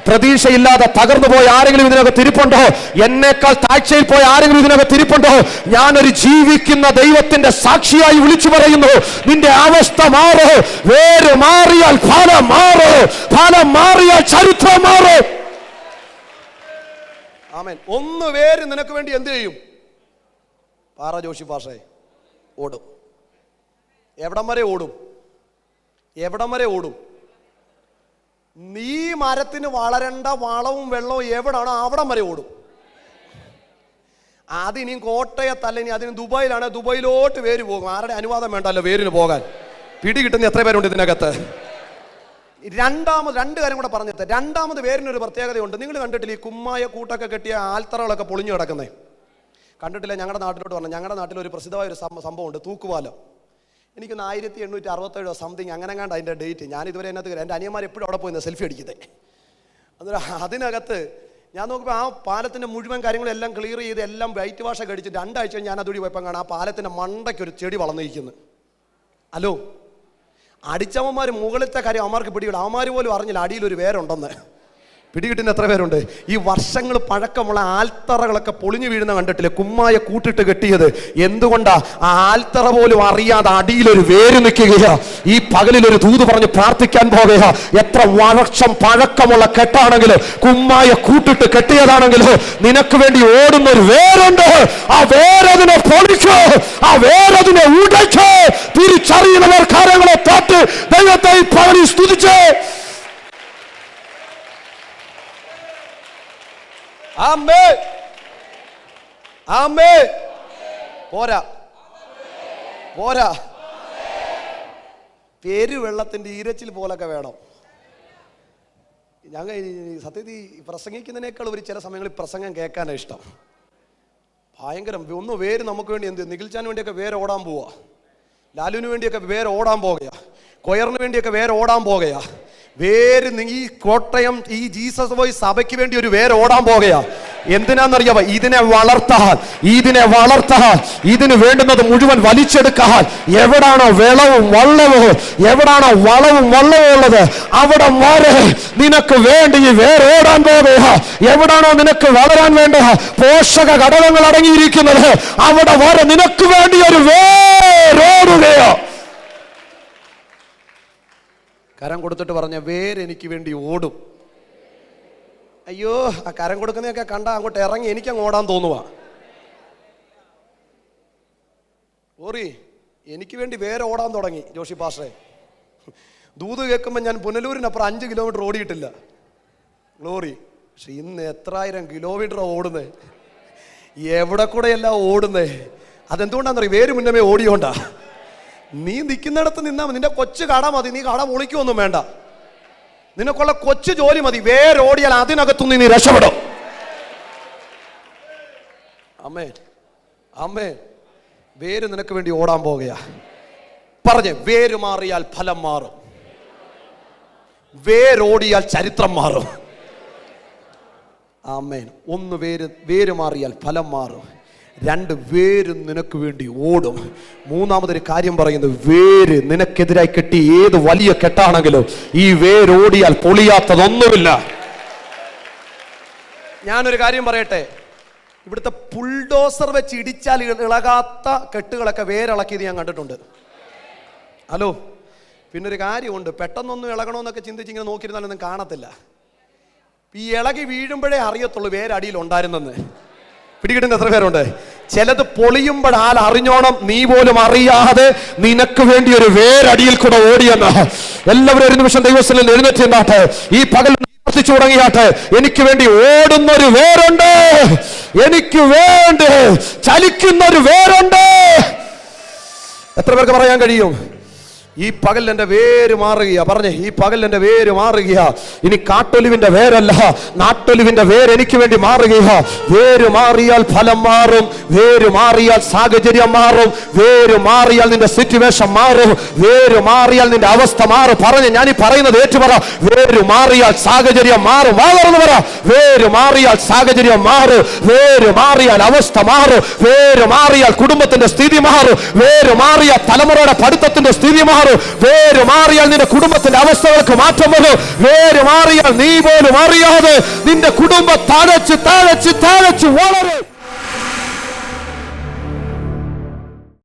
പ്രതീക്ഷയില്ലാതെ തകർന്നു പോയ ആരെങ്കിലും ഇതിനകത്ത് തിരിപ്പുണ്ടോ? എന്നേക്കാൾ താഴ്ചയിൽ പോയ ആരെങ്കിലും ഇതിനകത്ത് തിരിപ്പുണ്ടോ? ഞാനൊരു ജീവിക്കുന്ന ദൈവത്തിന്റെ സാക്ഷിയായി വിളിച്ചു പറയുന്നു, നിന്റെ അവസ്ഥ മാറോ. വേര് മാറിയാൽ ഫലം മാറോ, ഫലം മാറിയാൽ ചരിത്രം മാറോ. ആമേൻ. ഒന്ന് വേര് നിനക്ക് വേണ്ടി എന്ത് ചെയ്യും? പാറ ജോഷി പാഷേ ഓടും. എവിടം വരെ ഓടും? എവിടം വരെ ഓടും? നീ മരത്തിന് വളരേണ്ട വളവും വെള്ളവും എവിടാണോ അവിടം വരെ ഓടും. അതിനി കോട്ടയത്തല്ല, ഇനി അതിന് ദുബായിലാണ്, ദുബായിലോട്ട് വേര് പോകും. ആരുടെ അനുവാദം വേണ്ടല്ലോ വേരിന് പോകാൻ. പിടി കിട്ടുന്ന എത്ര പേരുണ്ട് ഇതിനകത്ത്? രണ്ട് കാര്യം കൂടെ പറഞ്ഞിട്ട്, രണ്ടാമത് വേരിനൊരു പ്രത്യേകതയുണ്ട്. നിങ്ങൾ കണ്ടിട്ടില്ല ഈ കുമ്മായ കൂട്ടൊക്കെ കെട്ടിയ ആൽത്തറകളൊക്കെ പൊളിഞ്ഞു കിടക്കുന്നത്? കണ്ടിട്ടില്ല? ഞങ്ങളുടെ നാട്ടിലോട്ട് പറഞ്ഞു. ഞങ്ങളുടെ നാട്ടിൽ ഒരു പ്രസിദ്ധമായ ഒരു സംഭവമുണ്ട്, തൂക്കുപാലം. എനിക്കൊന്ന് 1867 സംതിങ് അങ്ങനെ കണ്ട് അതിൻ്റെ ഡേറ്റ്. ഞാൻ ഇതുവരെ അതിനകത്ത് എൻ്റെ അനിയന്മാർ എപ്പോഴും അവിടെ പോയി സെൽഫി അടിക്കുന്നത്. അതിനകത്ത് ഞാൻ നോക്കുമ്പോൾ ആ പാലത്തിൻ്റെ മുഴുവൻ കാര്യങ്ങളും എല്ലാം ക്ലിയർ ചെയ്ത് എല്ലാം വൈറ്റ് വാഷ് ഒക്കെ അടിച്ച് 2 ആഴ്ച ഞാൻ അതുവഴി പോയപ്പോൾ കാണാം ആ പാലത്തിൻ്റെ മണ്ടയ്ക്ക് ഒരു ചെടി വളർന്നിരിക്കുന്നു. ഹലോ, അടിച്ചവന്മാർ മുകളിലത്തെ കാര്യം അവന്മാർക്ക് പിടിയില്ല. അവന്മാർ പോലും അറിഞ്ഞില്ല അടിയിലൊരു വേരുണ്ടെന്ന്. പിടികിട്ടിന് എത്ര പേരുണ്ട്? ഈ വർഷങ്ങൾ പഴക്കമുള്ള ആൽത്തറകളൊക്കെ പൊളിഞ്ഞു വീഴുന്ന കണ്ടിട്ടില്ലേ? കുമ്മായ കൂട്ടിട്ട് കെട്ടിയത്. എന്തുകൊണ്ടാ? ആ ആൽത്തറ പോലും അറിയാതെ അടിയിലൊരു വേര് നിൽക്കുകയാ. ഈ പകലിൽ ഒരു ദൂത് പറഞ്ഞ് പ്രാർത്ഥിക്കാൻ പോകുക. എത്ര വർഷം പഴക്കമുള്ള കെട്ടാണെങ്കിലും, കുമ്മായ കൂട്ടിട്ട് കെട്ടിയതാണെങ്കിലും, നിനക്ക് വേണ്ടി ഓടുന്ന ഒരു വേരുണ്ട്. ആ വേരതിനെ പൊളിക്കോ, ആ വേരതിനെ ഉടയ്ക്കോ. തിരിച്ചറിയുന്നവർ കാര്യങ്ങളെ തോറ്റ് ദൈവത്തെ ഈ പകലിൽ സ്തുതിച്ച് ആമേൻ, ആമേൻ. പോരാ, പോരാ. പെരുവെള്ളത്തിന്റെ ഇരച്ചിൽ പോലൊക്കെ വേണം. ഞങ്ങൾ സത്യത്തിൽ പ്രസംഗിക്കുന്നതിനേക്കാൾ ഒരു ചില സമയങ്ങളിൽ പ്രസംഗം കേൾക്കാനാണ് ഇഷ്ടം. ഭയങ്കരം ഒന്ന് വേര് നമുക്ക് വേണ്ടി എന്ത് നിഖിൽച്ചാന് വേണ്ടിയൊക്കെ വേര് ഓടാൻ പോവുക, ലാലുവിന് വേണ്ടിയൊക്കെ വേര് ഓടാൻ പോകുക, കൊയറിന് വേണ്ടിയൊക്കെ വേര് ഓടാൻ പോകുക. വേര് ഈ കോട്ടയം ഈ ജീസസ് വോയിസ് സഭയ്ക്ക് വേണ്ടി ഒരു വേര് ഓടാൻ പോകുക. എന്തിനാന്നറിയാവോ? ഇതിനെ വളർത്താൻ, ഇതിനെ വളർത്താൻ, ഇതിന് വേണ്ടുന്നത് മുഴുവൻ വലിച്ചെടുക്കാൻ. എവിടാണോ വെള്ളവും വള്ളവും, എവിടാണോ വളവും വള്ളവും ഉള്ളത്, അവിടെ വരെ നിനക്ക് വേണ്ടി ഈ വേരോടാൻ പോകുക. എവിടാണോ നിനക്ക് വളരാൻ വേണ്ട പോഷക ഘടകങ്ങൾ അടങ്ങിയിരിക്കുന്നത്, അവിടെ വരെ നിനക്ക് വേണ്ടി ഒരു വേരോടുകയോ. കരം കൊടുത്തിട്ട് പറഞ്ഞ വേര് എനിക്ക് വേണ്ടി ഓടും. അയ്യോ, ആ കരം കൊടുക്കുന്നതൊക്കെ കണ്ടാൽ അങ്ങോട്ട് ഇറങ്ങി എനിക്കങ്ങ് ഓടാൻ തോന്നുക. ഓറി എനിക്ക് വേണ്ടി വേറെ ഓടാൻ തുടങ്ങി ജോഷി പാസ്റ്ററെ. ദൂത് കേൾക്കുമ്പോൾ ഞാൻ പുനലൂരിനപ്പുറം 5 കിലോമീറ്റർ ഓടിയിട്ടില്ല. ഗ്ലോറി. പക്ഷെ ഇന്ന് എത്രായിരം കിലോമീറ്റർ ഓടുന്നേ, എവിടെ കൂടെയെല്ലാം ഓടുന്നേ. അതെന്തുകൊണ്ടാണെന്നറിയ? വേര് മുന്നമേ ഓടിയോണ്ടാ. നീ നിൽക്കുന്നിടത്ത് നിന്നാ മതി. നിന്റെ കൊച്ചു കട മതി, നീ കട പൊളിക്കൊന്നും വേണ്ട. നിനക്കുള്ള കൊച്ചു ജോലി മതി. വേരോടിയാൽ അതിനകത്തുനിന്ന് നീ രക്ഷപ്പെടും. അമ്മേ, അമ്മേ, വേര് നിനക്ക് വേണ്ടി ഓടാൻ പോകുകയാ. പറഞ്ഞേ, വേര് മാറിയാൽ ഫലം മാറും, വേരോടിയാൽ ചരിത്രം മാറും. ആമേൻ. ഒന്ന് വേര് മാറിയാൽ ഫലം മാറും. 2 വേര് നിനക്ക് വേണ്ടി ഓടും. മൂന്നാമതൊരു കാര്യം പറയുന്നത്, വേര് നിനക്കെതിരായി കെട്ടി ഏത് വലിയ കെട്ടാണെങ്കിലും ഈ വേരോടിയാൽ പൊളിയാത്തതൊന്നുമില്ല. ഞാനൊരു കാര്യം പറയട്ടെ, ഇവിടുത്തെ ബുൾഡോസർ വെച്ച് ഇടിച്ചാൽ ഇളകാത്ത കെട്ടുകളൊക്കെ വേരിളക്കിയത് ഞാൻ കണ്ടിട്ടുണ്ട്. ഹലോ, പിന്നൊരു കാര്യമുണ്ട്, പെട്ടെന്നൊന്നും ഇളകണമെന്നൊക്കെ ചിന്തിച്ചിങ്ങനെ നോക്കിയിരുന്നാലൊന്നും കാണത്തില്ല. ഈ ഇളകി വീഴുമ്പോഴേ അറിയത്തുള്ളൂ വേരടിയിൽ ഉണ്ടായിരുന്നെന്ന്. പിടികിട്ടുന്ന എത്ര പേരുണ്ട്? ചിലത് പൊളിയുമ്പോഴാൽ അറിഞ്ഞോണം, നീ പോലും അറിയാതെ നിനക്ക് വേണ്ടി ഒരു വേരടിയിൽ കൂടെ ഓടിയെന്ന്. എല്ലാവരും ഒരു നിമിഷം ദൈവത്തിൽ എഴുന്നേറ്റ് നിന്നാട്ടെ. ഈ പകൽ പ്രാർത്ഥിച്ചു തുടങ്ങിയാട്ടെ. എനിക്ക് വേണ്ടി ഓടുന്നൊരു വേരുണ്ട്, എനിക്ക് വേണ്ടി ചലിക്കുന്നൊരു വേരുണ്ട്. എത്ര പേർക്ക് പറയാൻ കഴിയും? ഈ പകൽ എൻ്റെ വേര് മാറുകയാ. പറഞ്ഞേ, ഈ പകൽ എൻ്റെ വേര് മാറുകയാ. ഇനി കാട്ടൊലിവിന്റെ വേരല്ല, നാട്ടൊലിവിന്റെ വേര് എനിക്ക് വേണ്ടി മാറുകയാ. വേര് മാറിയാൽ ഫലം മാറും, വേര് മാറിയാൽ സാഹചര്യം മാറും, വേര് മാറിയാൽ നിന്റെ സിറ്റുവേഷൻ മാറും, വേര് മാറിയാൽ നിന്റെ അവസ്ഥ മാറും. പറഞ്ഞേ, ഞാൻ ഈ പറയുന്നത് ഏറ്റുപറ. വേര് മാറിയാൽ സാഹചര്യം മാറും. വളർന്നു പറ. വേര് മാറിയാൽ സാഹചര്യം മാറും, വേര് മാറിയാൽ അവസ്ഥ മാറും, വേര് മാറിയാൽ കുടുംബത്തിന്റെ സ്ഥിതി മാറും, വേര് മാറിയാൽ തലമുറയുടെ പഠിത്തത്തിന്റെ സ്ഥിതി മാറും, വേര് മാറിയാൽ നിന്റെ കുടുംബത്തിന്റെ അവസ്ഥകൾക്ക് മാറ്റം വരും. വേര് മാറിയാൽ നീ പോലും അറിയാതെ നിന്റെ കുടുംബം തഴച്ച് തഴച്ച് തഴച്ച് വളരും.